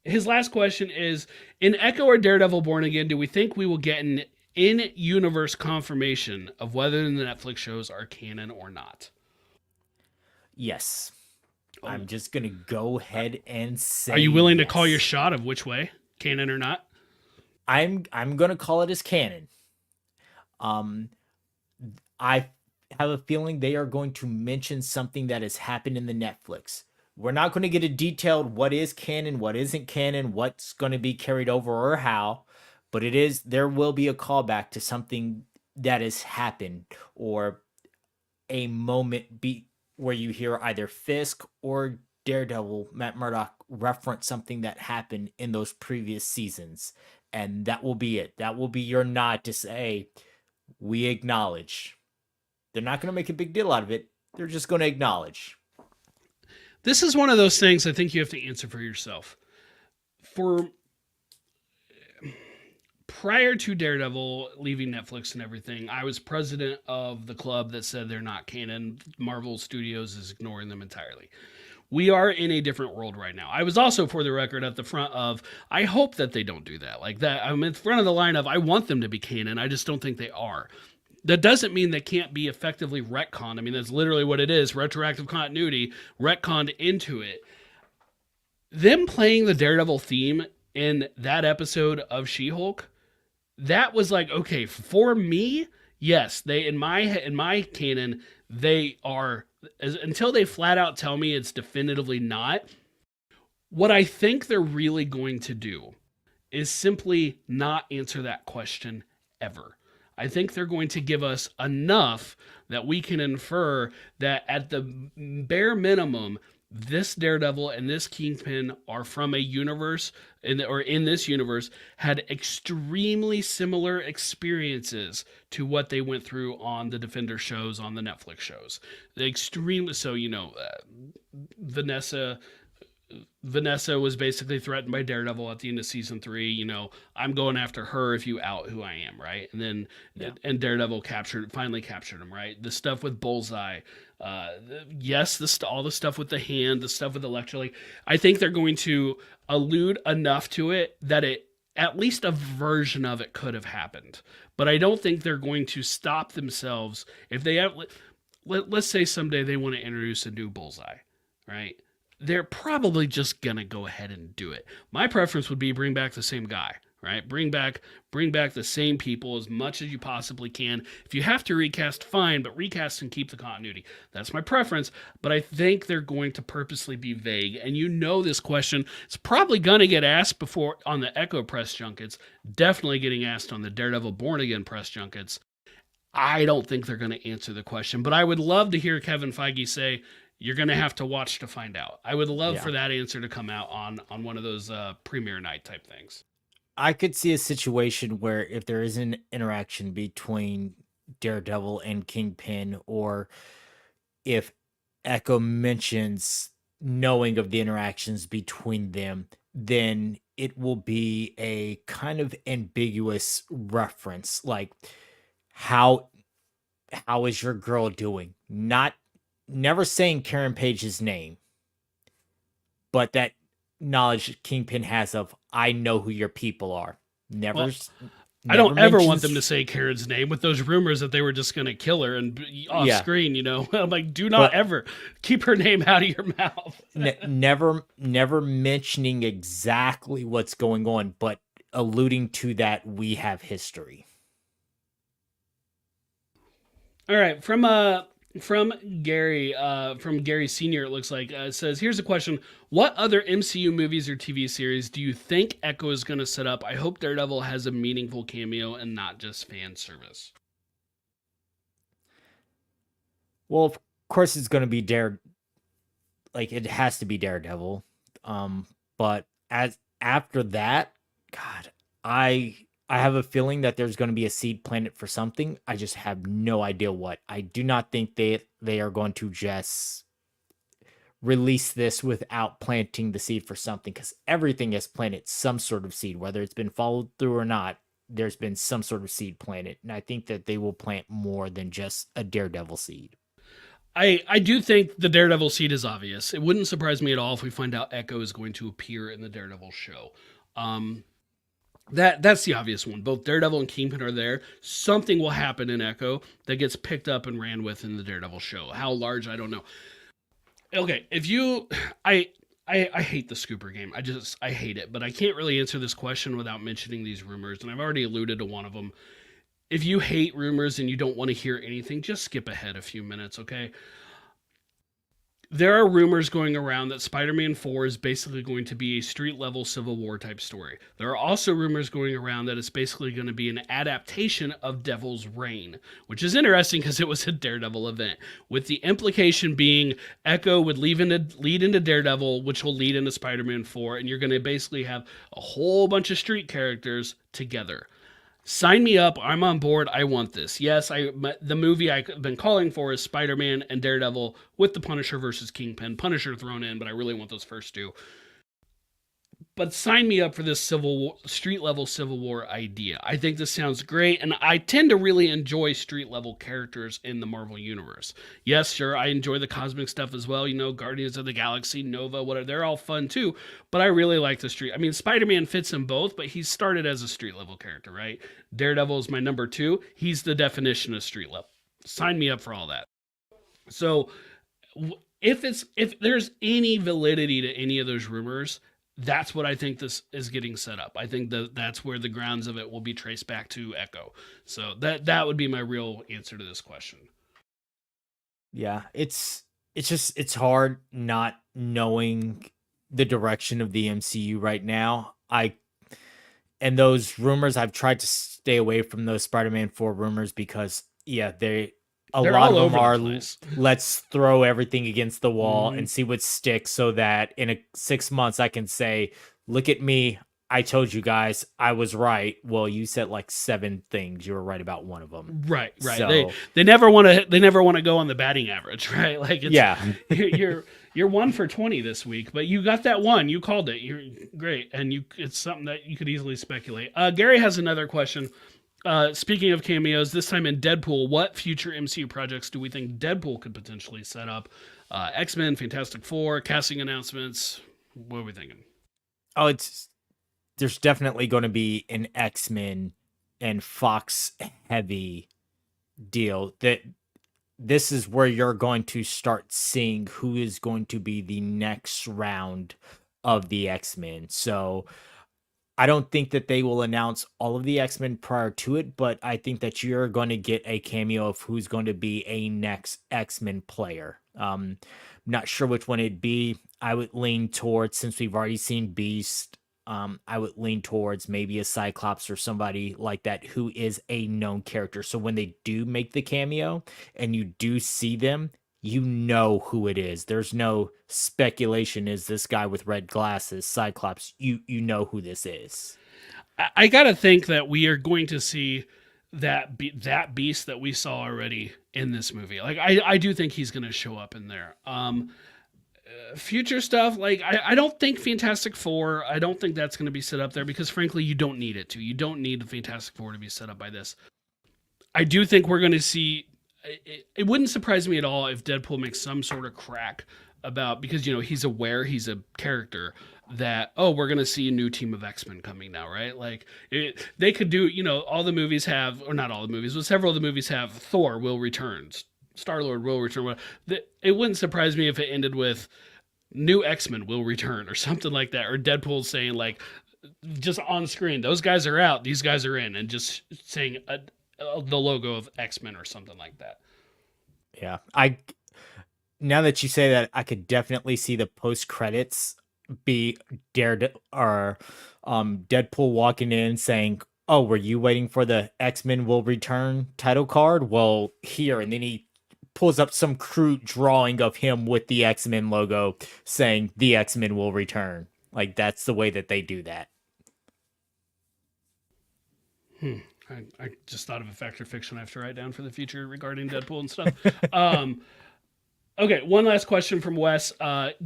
S1: His last question is: in Echo or Daredevil Born Again, do we think we will get an in-universe confirmation of whether the Netflix shows are canon or not?
S2: Yes.
S1: Oh,
S2: I'm just gonna go
S1: are
S2: ahead and
S1: are
S2: say
S1: you willing to call your
S2: yes.
S1: shot of which way, canon or not?
S2: I'm gonna call it as canon. Um, I have a feeling they are going to mention something that has happened in the Netflix. We're not going to get a detailed what is canon, what isn't canon, what's going to be carried over or how, but there will be a callback to something that has happened or a moment be where you hear either Fisk or Daredevil, Matt Murdock, reference something that happened in those previous seasons. And that will be it. That will be your nod to say, we acknowledge. They're not going to make a big deal out of it. They're just going to acknowledge.
S1: This is one of those things I think you have to answer for yourself. For prior to Daredevil leaving Netflix and everything, I was president of the club that said they're not canon. Marvel Studios is ignoring them entirely. We are in a different world right now. I was also, for the record, at the front of, I hope that they don't do that. Like that, I'm in front of the line of, I want them to be canon. I just don't think they are. That doesn't mean they can't be effectively retconned. I mean, that's literally what it is, retroactive continuity, retconned into it. Them playing the Daredevil theme in that episode of She-Hulk, that was like, okay, for me, yes, they in my canon, they are, until they flat out tell me it's definitively not. What I think they're really going to do is simply not answer that question ever. I think they're going to give us enough that we can infer that at the bare minimum, this Daredevil and this Kingpin are from a universe or in this universe had extremely similar experiences to what they went through on the Defender shows, on the Netflix shows. The extremely so, Vanessa Vanessa was basically threatened by Daredevil at the end of season 3. I'm going after her if you out who I am, right? And then
S2: Yeah.
S1: and Daredevil finally captured him, right? The stuff with Bullseye, yes, all the stuff with the hand, the stuff with Electro. Like, I think they're going to allude enough to it that it at least a version of it could have happened. But I don't think they're going to stop themselves if they have. Let's say someday they want to introduce a new Bullseye, right? They're probably just gonna go ahead and do it. My preference would be bring back the same guy, right? Bring back the same people as much as you possibly can. If you have to recast, fine, but recast and keep the continuity. That's my preference, but I think they're going to purposely be vague. And this question is probably gonna get asked before on the Echo press junkets, definitely getting asked on the Daredevil Born Again press junkets. I don't think they're going to answer the question, but I would love to hear Kevin Feige say, "You're going to have to watch to find out." I would love
S2: Yeah.
S1: for that answer to come out on one of those premiere night type things.
S2: I could see a situation where if there is an interaction between Daredevil and Kingpin, or if Echo mentions knowing of the interactions between them, then it will be a kind of ambiguous reference, like how how is your girl doing? Not never saying Karen Page's name, but that knowledge Kingpin has of I know who your people are. Never
S1: Well,
S2: s-
S1: I
S2: never
S1: don't ever want them to
S2: mentions.
S1: say Karen's name with those rumors that they were just going to kill her and off
S2: Yeah,
S1: screen. I'm like, do not
S2: but
S1: ever keep her name out of your mouth.
S2: never mentioning exactly what's going on, but alluding to that we have history.
S1: All right, from Gary Senior, it looks like it says, "Here's a question: What other MCU movies or TV series do you think Echo is going to set up? I hope Daredevil has a meaningful cameo and not just fan service."
S2: Well, of course it's going to be like it has to be Daredevil. But as after that, God, I have a feeling that there's going to be a seed planted for something. I just have no idea what. I do not think they are going to just release this without planting the seed for something, because everything has planted some sort of seed, whether it's been followed through or not. There's been some sort of seed planted, and I think that they will plant more than just a Daredevil seed.
S1: I do think the Daredevil seed is obvious. It wouldn't surprise me at all if we find out Echo is going to appear in the Daredevil show. Um, that's the obvious one. Both Daredevil and Kingpin are there. Something will happen in Echo that gets picked up and ran with in the Daredevil show. How large, I don't know. Okay, if you, I, I hate the Scooper game. I hate it. But I can't really answer this question without mentioning these rumors, and I've already alluded to one of them. If you hate rumors and you don't want to hear anything, just skip ahead a few minutes, okay? There are rumors going around that Spider-Man 4 is basically going to be a street level Civil War type story. There are also rumors going around that it's basically going to be an adaptation of Devil's Reign, which is interesting because it was a Daredevil event, with the implication being Echo would lead into Daredevil, which will lead into Spider-Man 4, and you're going to basically have a whole bunch of street characters together. Sign me up. I'm on board. I want this. Yes, the movie I've been calling for is Spider-Man and Daredevil with the Punisher versus Kingpin. Punisher thrown in, but I really want those first two. But sign me up for this Civil War, street level Civil War idea. I think this sounds great, and I tend to really enjoy street level characters in the Marvel universe. Yes, sure, I enjoy the cosmic stuff as well. You know, Guardians of the Galaxy, Nova, whatever. They're all fun too. But I really like the street. I mean, Spider-Man fits in both, but he started as a street level character, right? Daredevil is my number two. He's the definition of street level. Sign me up for all that. So if there's any validity to any of those rumors, that's what I think this is getting set up. I think that that's where the grounds of it will be traced back to Echo. So that would be my real answer to this question.
S2: Yeah, it's just it's hard not knowing the direction of the MCU right now. I and those rumors, I've tried to stay away from those Spider-Man 4 rumors because yeah, they a
S1: They're
S2: lot
S1: all
S2: of them
S1: over the
S2: are
S1: place.
S2: let's throw everything against the wall
S1: Mm-hmm.
S2: and see what sticks so that in 6 months I can say, look at me. I told you guys I was right. Well, you said like seven things. You were right about one of them.
S1: Right, right.
S2: So
S1: They never want to go on the batting average, right? Like it's
S2: yeah,
S1: you're you're 1 for 20 this week, but you got that one. You called it. You're great, and you it's something that you could easily speculate. Gary has another question. Speaking of cameos, this time in Deadpool, what future MCU projects do we think Deadpool could potentially set up? X Men, Fantastic Four, casting announcements. What are we thinking?
S2: oh, it's there's definitely going to be an X-Men and Fox heavy deal. That this is where you're going to start seeing who is going to be the next round of the X-Men. So I don't think that they will announce all of the X-Men prior to it, but I think that you're going to get a cameo of who's going to be a next X-Men player. Not sure which one it'd be. I would lean towards, since we've already seen Beast, I would lean towards maybe a Cyclops or somebody like that who is a known character. So when they do make the cameo and you do see them, you know who it is. There's no speculation. Is this guy with red glasses, Cyclops? You know who this is.
S1: I gotta think that we are going to see that beast that we saw already in this movie. Like I do think he's gonna show up in there. Future stuff, like I don't think Fantastic Four. I don't think that's gonna be set up there because frankly, you don't need it to. You don't need the Fantastic Four to be set up by this. I do think we're gonna see. It wouldn't surprise me at all if Deadpool makes some sort of crack about because he's aware he's a character that we're gonna see a new team of X-Men coming now, right? Like they could do all the movies have, or not all the movies, but several of the movies have Thor will return, Star Lord will return. It wouldn't surprise me if it ended with new X-Men will return or something like that, or Deadpool saying like just on screen those guys are out, these guys are in, and just saying the logo of X-Men or something like that.
S2: Yeah, I now that you say that, I could definitely see the post credits be Deadpool walking in saying, "Oh, were you waiting for the X-Men will return title card? Well, here." And then he pulls up some crude drawing of him with the X-Men logo saying the X-Men will return. Like that's the way that they do that.
S1: Hmm. I just thought of a fact or fiction I have to write down for the future regarding Deadpool and stuff. Um, okay, one last question from Wes.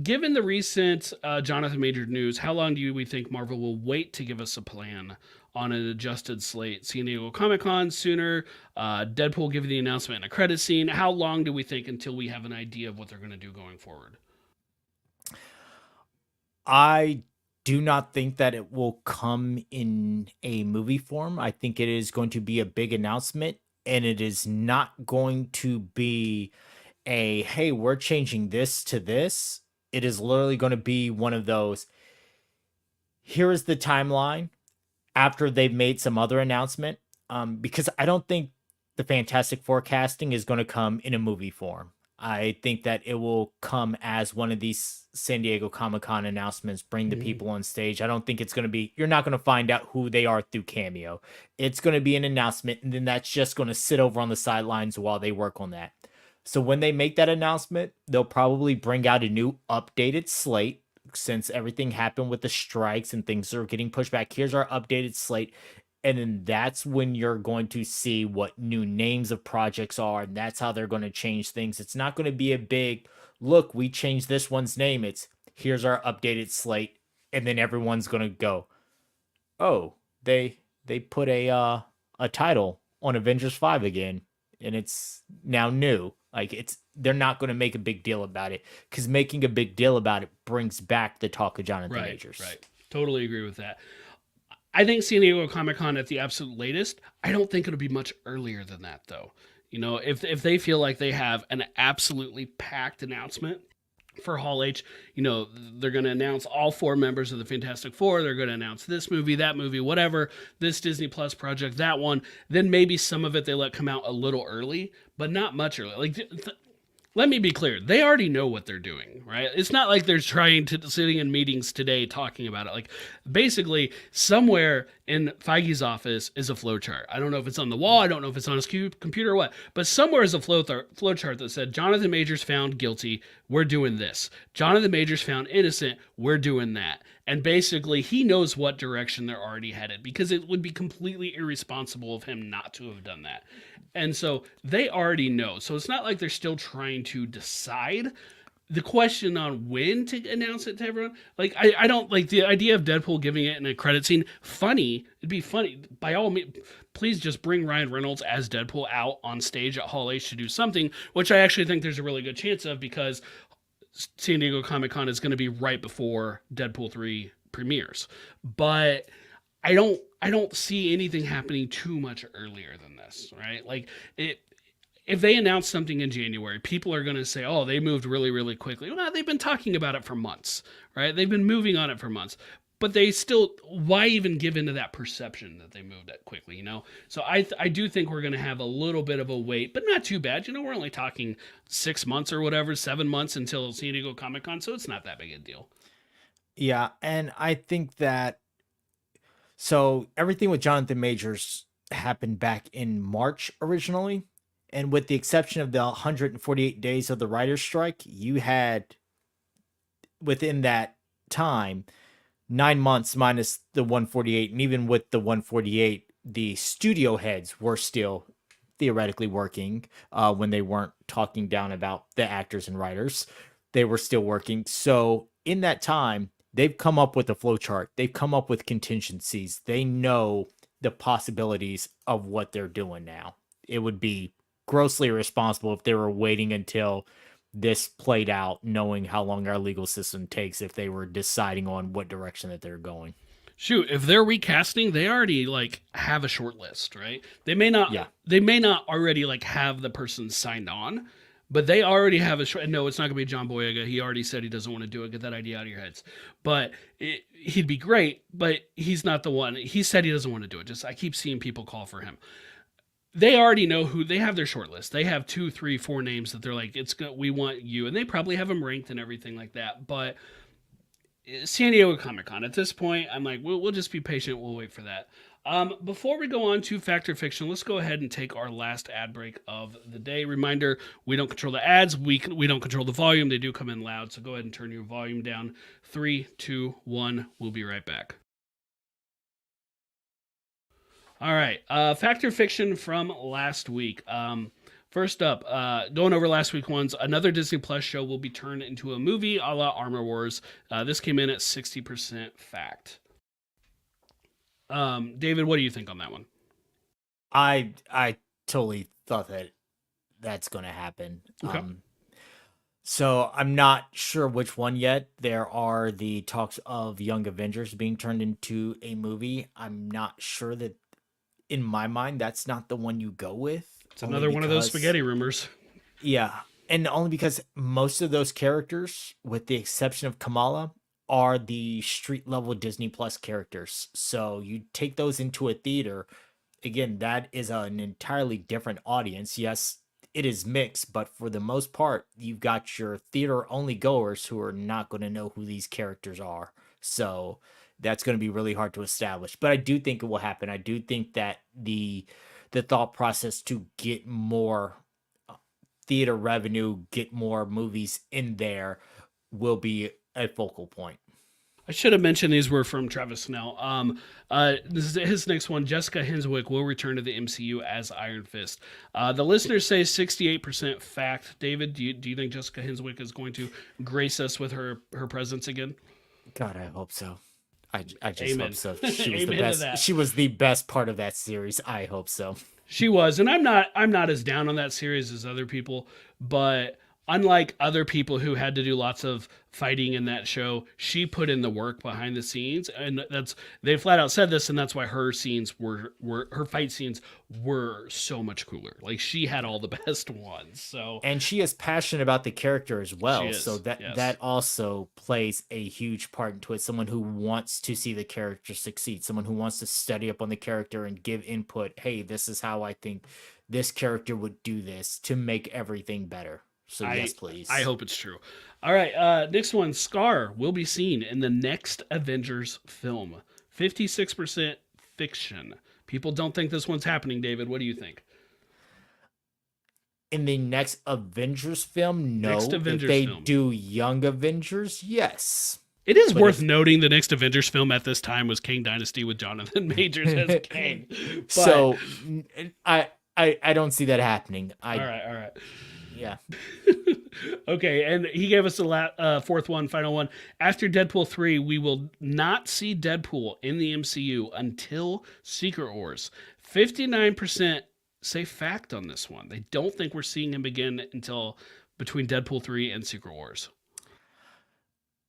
S1: Given the recent Jonathan Major news, how long do we think Marvel will wait to give us a plan on an adjusted slate? San Diego Comic Con sooner? Deadpool giving the announcement in a credit scene? How long do we think until we have an idea of what they're going to do going forward?
S2: I do not think that it will come in a movie form. I think it is going to be a big announcement, and it is not going to be hey, we're changing this to this. It is literally going to be one of those, here is the timeline after they've made some other announcement. Because I don't think the Fantastic Forecasting is going to come in a movie form. I think that it will come as one of these San Diego Comic-Con announcements, bring the
S1: Mhm.
S2: people on stage. I don't think it's going to be, you're not going to find out who they are through Cameo. It's going to be an announcement, and then that's just going to sit over on the sidelines while they work on that. So when they make that announcement, they'll probably bring out a new updated slate since everything happened with the strikes and things are getting pushed back. Here's our updated slate. And then that's when you're going to see what new names of projects are. And that's how they're going to change things. It's not going to be a big look, we changed this one's name. It's here's our updated slate. And then everyone's going to go, oh, they put a title on Avengers 5 again, and it's now new. Like it's they're not going to make a big deal about it, because making a big deal about it brings back the talk of Jonathan
S1: Right,
S2: Majors.
S1: right. Totally agree with that. I think San Diego Comic Con at the absolute latest. I don't think it'll be much earlier than that, though. You know, if they feel like they have an absolutely packed announcement for Hall H, you know, they're going to announce all four members of the Fantastic Four. They're going to announce this movie, that movie, whatever, this Disney Plus project, that one. Then maybe some of it they let come out a little early, but not much early. Like, let me be clear. They already know what they're doing, right? It's not like they're trying to sitting in meetings today talking about it. Like basically somewhere in Feige's office is a flowchart. I don't know if it's on the wall. I don't know if it's on his computer or what, but somewhere is a flowchart that said Jonathan Majors found guilty. We're doing this. Jonathan Majors found innocent. We're doing that. And basically, he knows what direction they're already headed, because it would be completely irresponsible of him not to have done that. And so they already know. So it's not like they're still trying to decide. The question on when to announce it to everyone, like I don't like the idea of Deadpool giving it in a credit scene. Funny, it'd be funny. By all means, please just bring Ryan Reynolds as Deadpool out on stage at Hall H to do something, which I actually think there's a really good chance of, because San Diego Comic Con is going to be right before Deadpool 3 premieres. But I don't see anything happening too much earlier than this, right? Like it if they announce something in January, people are going to say, "Oh, they moved really, really quickly." Well, they've been talking about it for months, right? They've been moving on it for months, but they still. Why even give into that perception that they moved it quickly? You know. So I do think we're going to have a little bit of a wait, but not too bad. You know, we're only talking 6 months or whatever, 7 months until San Diego Comic Con, so it's not that big a deal.
S2: Yeah, and I think that so everything with Jonathan Majors happened back in March originally. And with the exception of the 148 days of the writer's strike, you had within that time 9 months minus the 148. And even with the 148, the studio heads were still theoretically working when they weren't talking down about the actors and writers. They were still working. So in that time, they've come up with a flowchart. They've come up with contingencies. They know the possibilities of what they're doing now. It would be grossly irresponsible if they were waiting until this played out, knowing how long our legal system takes, if they were deciding on what direction that they're going.
S1: Shoot, if they're recasting, they already like have a short list, right?
S2: Yeah.
S1: They may not already like have the person signed on, but they already have a short. No, it's not gonna be John Boyega. He already said he doesn't want to do it. Get that idea out of your heads. But he'd be great, but he's not the one. He said he doesn't want to do it. Just I keep seeing people call for him. They already know who they have their short list. They have two, three, four names that they're like, it's good. We want you, and they probably have them ranked and everything like that. But San Diego Comic Con. At this point, I'm like, we'll just be patient. We'll wait for that. Before we go on to Fact or Fiction, let's go ahead and take our last ad break of the day. Reminder: we don't control the ads. We don't control the volume. They do come in loud, so go ahead and turn your volume down. 3, 2, 1. We'll be right back. All right. Fact or Fiction from last week. First up, going over last week's ones, another Disney Plus show will be turned into a movie a la Armor Wars. This came in at 60% fact. David, what do you think on that one?
S2: I totally thought that that's going to happen.
S1: Okay.
S2: So I'm not sure which one yet. There are the talks of Young Avengers being turned into a movie. I'm not sure that, in my mind, that's not the one you go with.
S1: It's
S2: Only
S1: another one of those
S2: because,
S1: spaghetti rumors.
S2: yeah, And only because most of those characters, with the exception of Kamala, are the street level Disney Plus characters. So you take those into a theater, again, that is an entirely different audience. Yes, it is mixed, but for the most part, you've got your theater only goers who are not going to know who these characters are. So that's going to be really hard to establish. But I do think it will happen. I do think that the thought process to get more theater revenue, get more movies in there will be a focal point.
S1: I should have mentioned these were from Travis Snell. This is his next one. Jessica Henswick will return to the MCU as Iron Fist. The listeners say 68% fact. David, do you think Jessica Henswick is going to grace us with her presence again?
S2: God, I hope so. I just hope
S1: Amen.
S2: so. She was the
S1: Amen to
S2: best.
S1: that.
S2: She was the best part of that series. I hope so.
S1: She was, and I'm not as down on that series as other people, but unlike other people who had to do lots of fighting in that show, she put in the work behind the scenes, and that's they flat out said this, and that's why her scenes were her fight scenes were so much cooler. Like she had all the best ones. So
S2: And she is passionate about the character as
S1: she
S2: well, so
S1: is.
S2: that
S1: Yes.
S2: also plays a huge part into it. Someone who wants to see the character succeed, someone who wants to study up on the character and give input. Hey, this is how I think this character would do this to make everything better. So
S1: I
S2: yes,
S1: I
S2: please.
S1: hope it's true. All right, next one. Scar will be seen in the next Avengers film. 56% fiction. People don't think this one's happening. David, what do you think?
S2: In the next Avengers film,
S1: Next
S2: no. If
S1: Avengers
S2: they
S1: film.
S2: do Young Avengers, yes.
S1: It is
S2: But
S1: worth
S2: if
S1: noting the next Avengers film at this time was King Dynasty with Jonathan Majors as Kang. But
S2: so I don't see that happening.
S1: all
S2: I
S1: right, all right.
S2: Yeah.
S1: Okay, and he gave us the fourth one, final one. After Deadpool 3, we will not see Deadpool in the MCU until Secret Wars. 59% say fact on this one. They don't think we're seeing him again until between Deadpool 3 and Secret Wars.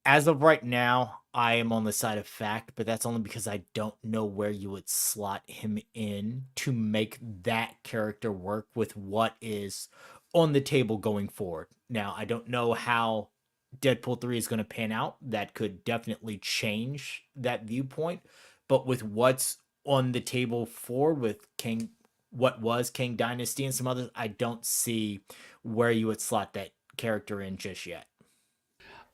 S2: As of right now, I am on the side of fact, but that's only because I don't know where you would slot him in to make that character work with what is on the table going forward. Now, I don't know how Deadpool 3 is going to pan out. That could definitely change that viewpoint, but with what's on the table forward with King, what was King Dynasty and some others, I don't see where you would slot that character in just yet.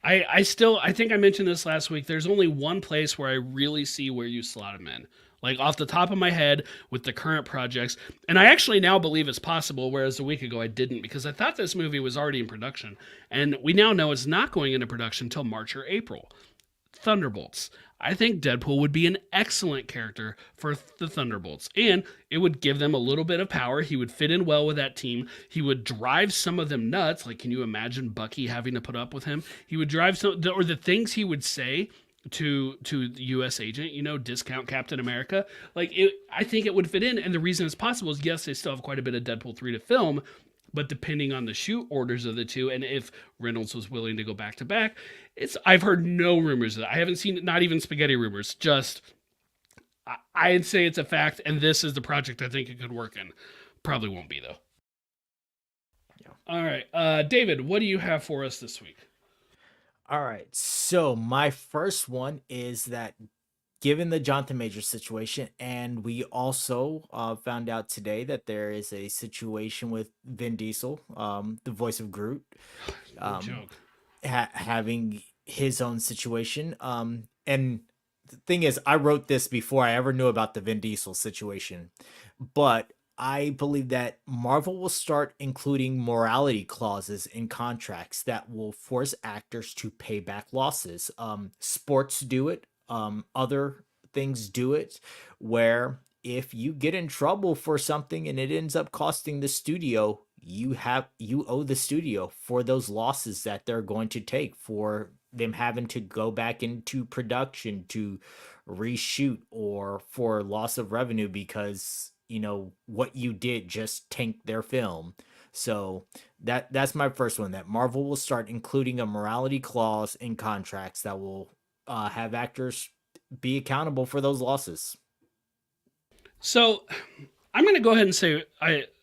S1: I think I mentioned this last week. There's only one place where I really see where you slot him in. Like off the top of my head with the current projects. And I actually now believe it's possible, whereas a week ago I didn't because I thought this movie was already in production. And we now know it's not going into production until March or April. Thunderbolts. I think Deadpool would be an excellent character for the Thunderbolts, and it would give them a little bit of power. He would fit in well with that team. He would drive some of them nuts. Like, can you imagine Bucky having to put up with him? He would drive some, or the things he would say to the U.S. agent, discount Captain America. Like, I think it would fit in. And the reason it's possible is yes, they still have quite a bit of Deadpool 3 to film, but depending on the shoot orders of the two, and if Reynolds was willing to go back to back, I've heard no rumors of that. I haven't seen not even spaghetti rumors. Just I'd say it's a fact, and this is the project I think it could work in. Probably won't be though.
S2: Yeah.
S1: All right, David, what do you have for us this week?
S2: All right. So my first one is that given the Jonathan Major situation, and we also found out today that there is a situation with Vin Diesel, the voice of Groot,
S1: No
S2: um,
S1: joke.
S2: having his own situation. And the thing is, I wrote this before I ever knew about the Vin Diesel situation, but I believe that Marvel will start including morality clauses in contracts that will force actors to pay back losses. Sports do it. Other things do it, where if you get in trouble for something and it ends up costing the studio, you owe the studio for those losses that they're going to take for them having to go back into production to reshoot or for loss of revenue because what you did just tanked their film. So that's my first one, that Marvel will start including a morality clause in contracts that will have actors be accountable for those losses.
S1: So I'm going to go ahead and say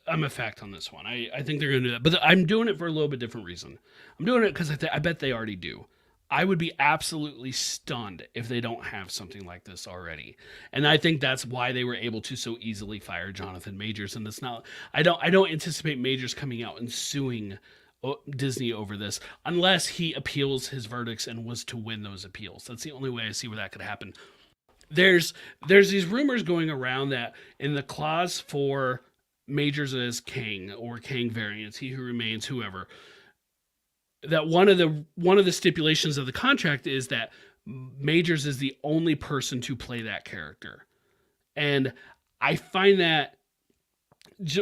S1: I'm a fact on this one. I think they're going to do that, but I'm doing it for a little bit different reason. I'm doing it because I bet they already do. I would be absolutely stunned if they don't have something like this already, and I think that's why they were able to so easily fire Jonathan Majors. And it's not. I don't anticipate Majors coming out and suing Disney over this unless he appeals his verdicts and was to win those appeals. That's the only way I see where that could happen. there's there's these rumors going around that in the clause for Majors as Kang or Kang variants, he who remains, whoever, that one of the stipulations of the contract is that Majors is the only person to play that character. And I find that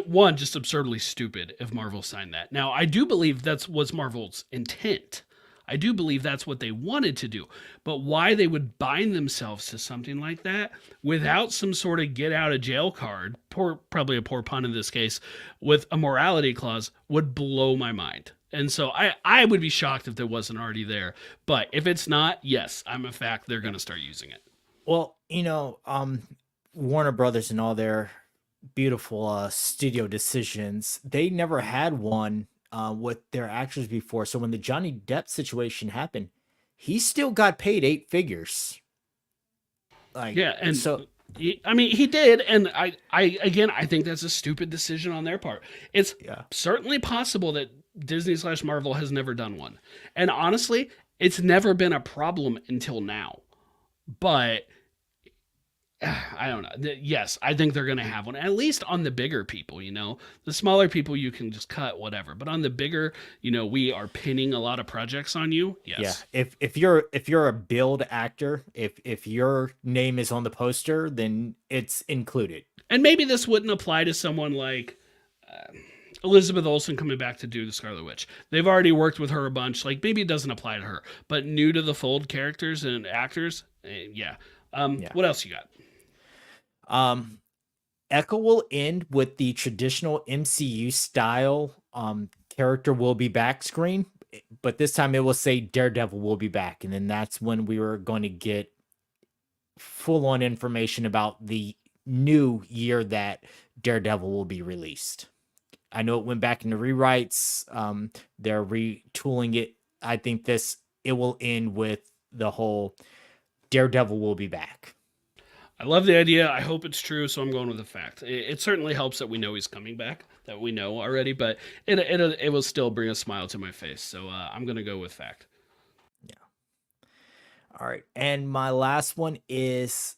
S1: one just absurdly stupid if Marvel signed that. Now, I do believe that's was Marvel's intent. I do believe that's what they wanted to do. But why they would bind themselves to something like that without some sort of get out of jail card, probably a poor pun in this case, with a morality clause would blow my mind. And so I would be shocked if there wasn't already there. But if it's not, yes, I'm a fact they're going to start using it.
S2: Well, Warner Brothers and all their beautiful studio decisions, they never had one with their actors before. So when the Johnny Depp situation happened, he still got paid 8 figures. Like,
S1: Yeah, and
S2: so
S1: I mean, he did, and I think that's a stupid decision on their part. It's
S2: yeah.
S1: certainly possible that Disney/Marvel has never done one, and honestly, it's never been a problem until now. But I don't know. Yes, I think they're going to have one, at least on the bigger people. The smaller people you can just cut whatever, but on the bigger, we are pinning a lot of projects on you.
S2: Yeah,
S1: Yes,
S2: if you're a build actor, if your name is on the poster, then it's included.
S1: and maybe this wouldn't apply to someone like Elizabeth Olsen coming back to do the Scarlet Witch. They've already worked with her a bunch. Like maybe it doesn't apply to her, but new to the fold characters and actors, yeah.
S2: Yeah.
S1: What else you got?
S2: Um, Echo will end with the traditional MCU style character will be back screen, but this time it will say Daredevil will be back, and then that's when we were going to get full on information about the new year that Daredevil will be released. I know it went back into rewrites. They're retooling it. I think it will end with the whole Daredevil will be back.
S1: I love the idea. I hope it's true, so I'm going with the fact. It certainly helps that we know he's coming back, that we know already, but it will still bring a smile to my face. So I'm going to go with fact.
S2: Yeah. All right. And my last one is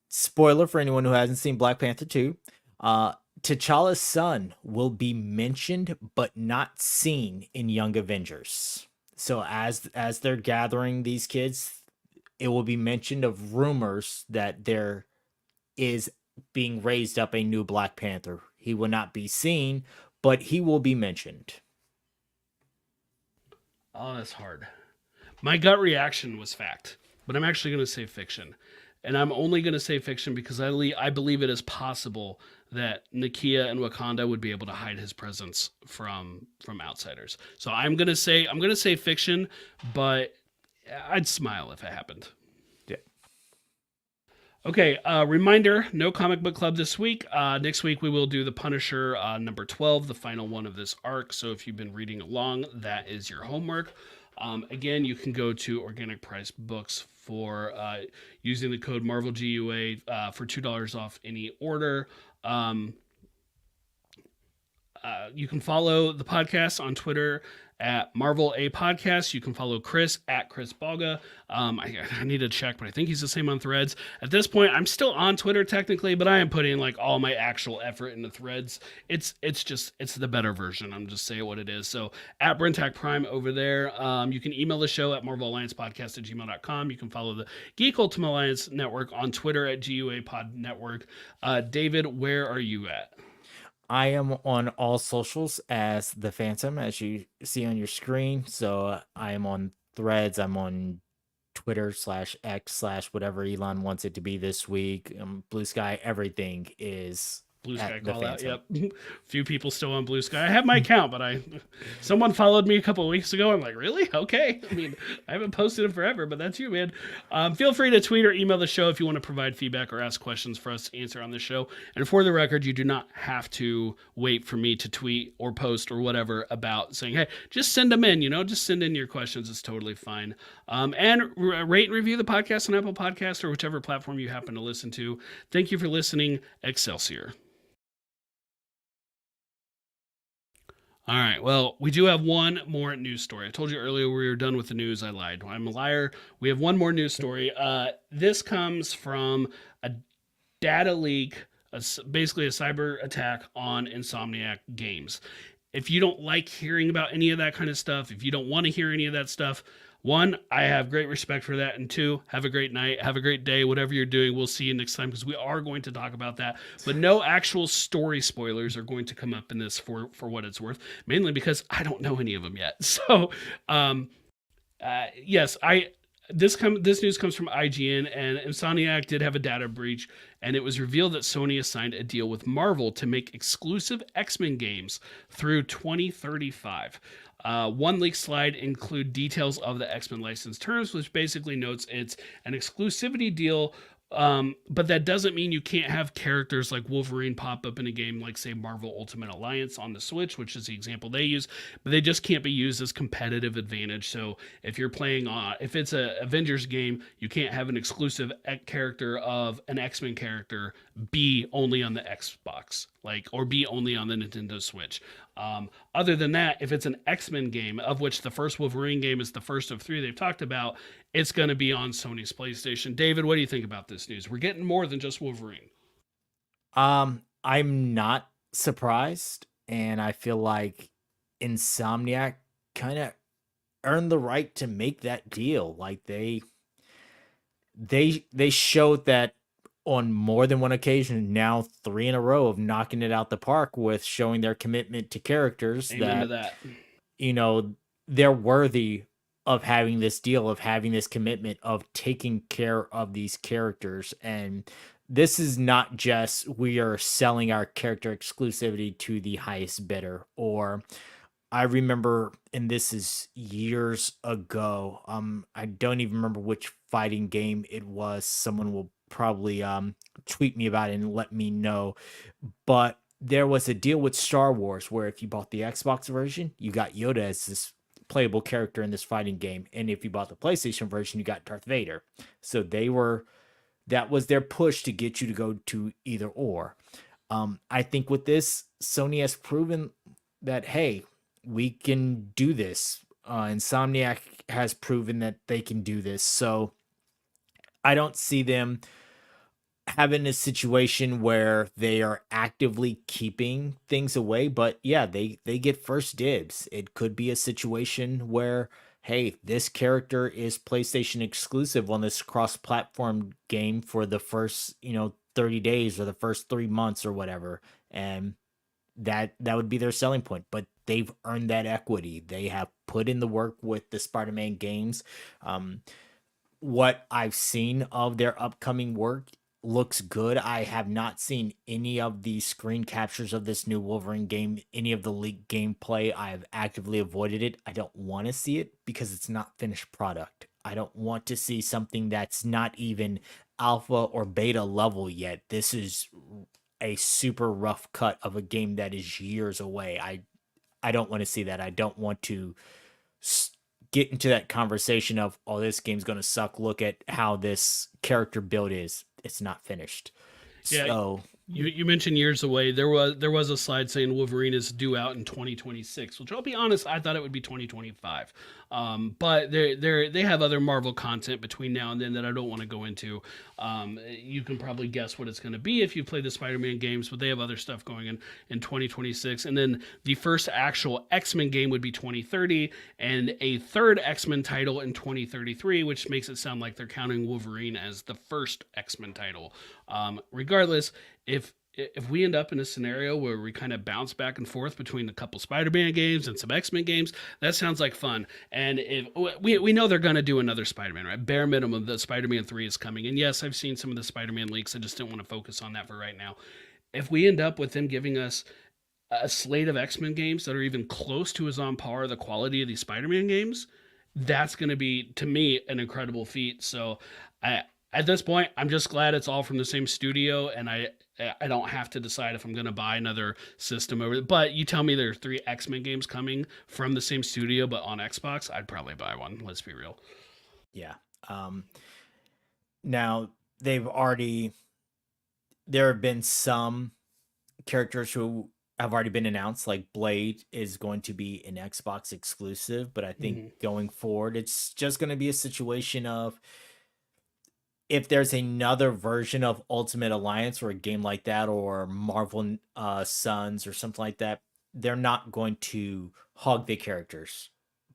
S2: spoiler for anyone who hasn't seen Black Panther 2. T'Challa's son will be mentioned but not seen in Young Avengers. So as they're gathering these kids, it will be mentioned of rumors that there is being raised up a new Black Panther. He will not be seen, but he will be mentioned.
S1: Oh, that's hard. My gut reaction was fact, but I'm actually going to say fiction. And I'm only going to say fiction because I believe it is possible that Nakia and Wakanda would be able to hide his presence from outsiders. So I'm going to say fiction, but I'd smile if it happened.
S2: Yeah.
S1: Okay, reminder, no comic book club this week. Next week we will do The Punisher number 12, the final one of this arc. So if you've been reading along, that is your homework. Again, you can go to Organic Price Books for using the code MarvelGUA for $2 off any order. You can follow the podcast on Twitter at Marvel A Podcast. You can follow Chris at Chris Balga. I need to check, but I think he's the same on Threads. At this point, I'm still on Twitter technically, but I am putting like all my actual effort into Threads. It's the better version. I'm just saying what it is. So at Brentak Prime over there. You can email the show at marvelalliancepodcast@gmail.com. You can follow the Geek Ultimate Alliance Network on Twitter at GUA Pod Network. David, where are you at?
S2: I am on all socials as the Phantom, as you see on your screen. So I am on Threads. I'm on Twitter /X / whatever Elon wants it to be this week. Blue Sky, everything is
S1: Blue Sky
S2: at the
S1: call out.
S2: Phantom.
S1: Yep. Few people still on Blue Sky. I have my account, but someone followed me a couple of weeks ago. I'm like, really? Okay. I mean, I haven't posted in forever, but that's you, man. Feel free to tweet or email the show if you want to provide feedback or ask questions for us to answer on the show. And for the record, you do not have to wait for me to tweet or post or whatever about saying, hey, just send them in, just send in your questions. It's totally fine. And rate and review the podcast on Apple Podcasts or whichever platform you happen to listen to. Thank you for listening. Excelsior. All right. Well, we do have one more news story. I told you earlier we were done with the news. I lied. I'm a liar. We have one more news story. This comes from a data leak, basically a cyber attack on Insomniac Games. If you don't like hearing about any of that kind of stuff, if you don't want to hear any of that stuff, one, I have great respect for that. And two, have a great night, have a great day, whatever you're doing. We'll see you next time because we are going to talk about that. But no actual story spoilers are going to come up in this for what it's worth, mainly because I don't know any of them yet. So, yes, this news comes from IGN, and Insomniac did have a data breach, and it was revealed that Sony has signed a deal with Marvel to make exclusive X-Men games through 2035. One leak slide include details of the X-Men license terms, which basically notes it's an exclusivity deal. But that doesn't mean you can't have characters like Wolverine pop up in a game like, say, Marvel Ultimate Alliance on the Switch, which is the example they use, but they just can't be used as competitive advantage. So if you're playing if it's a Avengers game, you can't have an exclusive character of an X-Men character be only on the Xbox, or be only on the Nintendo Switch. Other than that, if it's an X-Men game, of which the first Wolverine game is the first of 3 they've talked about, it's going to be on Sony's PlayStation. David, what do you think about this news? We're getting more than just Wolverine.
S2: I'm not surprised, and I feel like Insomniac kind of earned the right to make that deal. Like they showed that on more than one occasion, now 3 in a row, of knocking it out the park with showing their commitment to characters.
S1: Amen to that.
S2: They're worthy of having this deal, of having this commitment, of taking care of these characters. And this is not just we are selling our character exclusivity to the highest bidder. Or I remember, and this is years ago, I don't even remember which fighting game it was. Someone will probably tweet me about it and let me know. But there was a deal with Star Wars where if you bought the Xbox version, you got Yoda as this playable character in this fighting game, and if you bought the PlayStation version, you got Darth Vader. So that was their push to get you to go to either or. I think with this, Sony has proven that, hey, we can do this. Insomniac has proven that they can do this. So I don't see them having a situation where they are actively keeping things away, but yeah, they get first dibs. It could be a situation where, hey, this character is PlayStation exclusive on this cross-platform game for the first 30 days or the first 3 months or whatever, and that would be their selling point. But they've earned that equity. They have put in the work with the Spider-Man games. What I've seen of their upcoming work looks good. I have not seen any of the screen captures of this new Wolverine game, any of the leaked gameplay. I have actively avoided it. I don't want to see it because it's not finished product. I don't want to see something that's not even alpha or beta level yet. This is a super rough cut of a game that is years away. I don't want to see that. I don't want to get into that conversation of, oh, this game's going to suck. Look at how this character build is. It's not finished.
S1: Yeah,
S2: so
S1: you mentioned years away. There was a slide saying Wolverine is due out in 2026, which I'll be honest, I thought it would be 2025. But they have other Marvel content between now and then that I don't want to go into. You can probably guess what it's going to be if you play the Spider-Man games, but they have other stuff going in 2026. And then the first actual X-Men game would be 2030, and a third X-Men title in 2033, which makes it sound like they're counting Wolverine as the first X-Men title. Regardless, if we end up in a scenario where we kind of bounce back and forth between a couple Spider-Man games and some X-Men games, that sounds like fun. And if we know they're going to do another Spider-Man, right? Bare minimum, the Spider-Man 3 is coming. And yes, I've seen some of the Spider-Man leaks. I just didn't want to focus on that for right now. if we end up with them giving us a slate of X-Men games that are even close to as on par the quality of these Spider-Man games, that's going to be, to me, an incredible feat. So I at this point, I'm just glad it's all from the same studio, and I don't have to decide if I'm going to buy another system over. But you tell me there are 3 X-Men games coming from the same studio, but on Xbox, I'd probably buy one. Let's be real.
S2: Yeah. Um, Now they've already there have been some characters who have already been announced, like Blade is going to be an Xbox exclusive, but I think
S1: Mm-hmm.
S2: going forward, it's just going to be a situation of if there's another version of Ultimate Alliance or a game like that, or Marvel Sons or something like that, they're not going to hog the characters.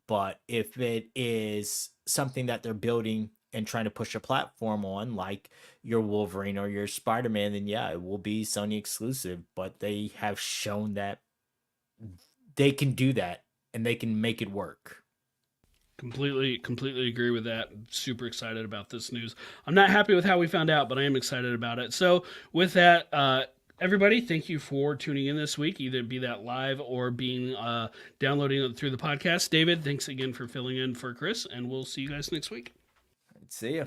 S2: But if it is something that they're building and trying to push a platform on, like your Wolverine or your Spider Man, then yeah, it will be Sony exclusive. But they have shown that they can do that and they can make it work.
S1: Completely agree with that. Super excited about this news. I'm not happy with how we found out, but I am excited about it. So, with that, everybody, thank you for tuning in this week, either be that live or being downloading it through the podcast. David, thanks again for filling in for Chris, and we'll see you guys next week.
S2: See ya.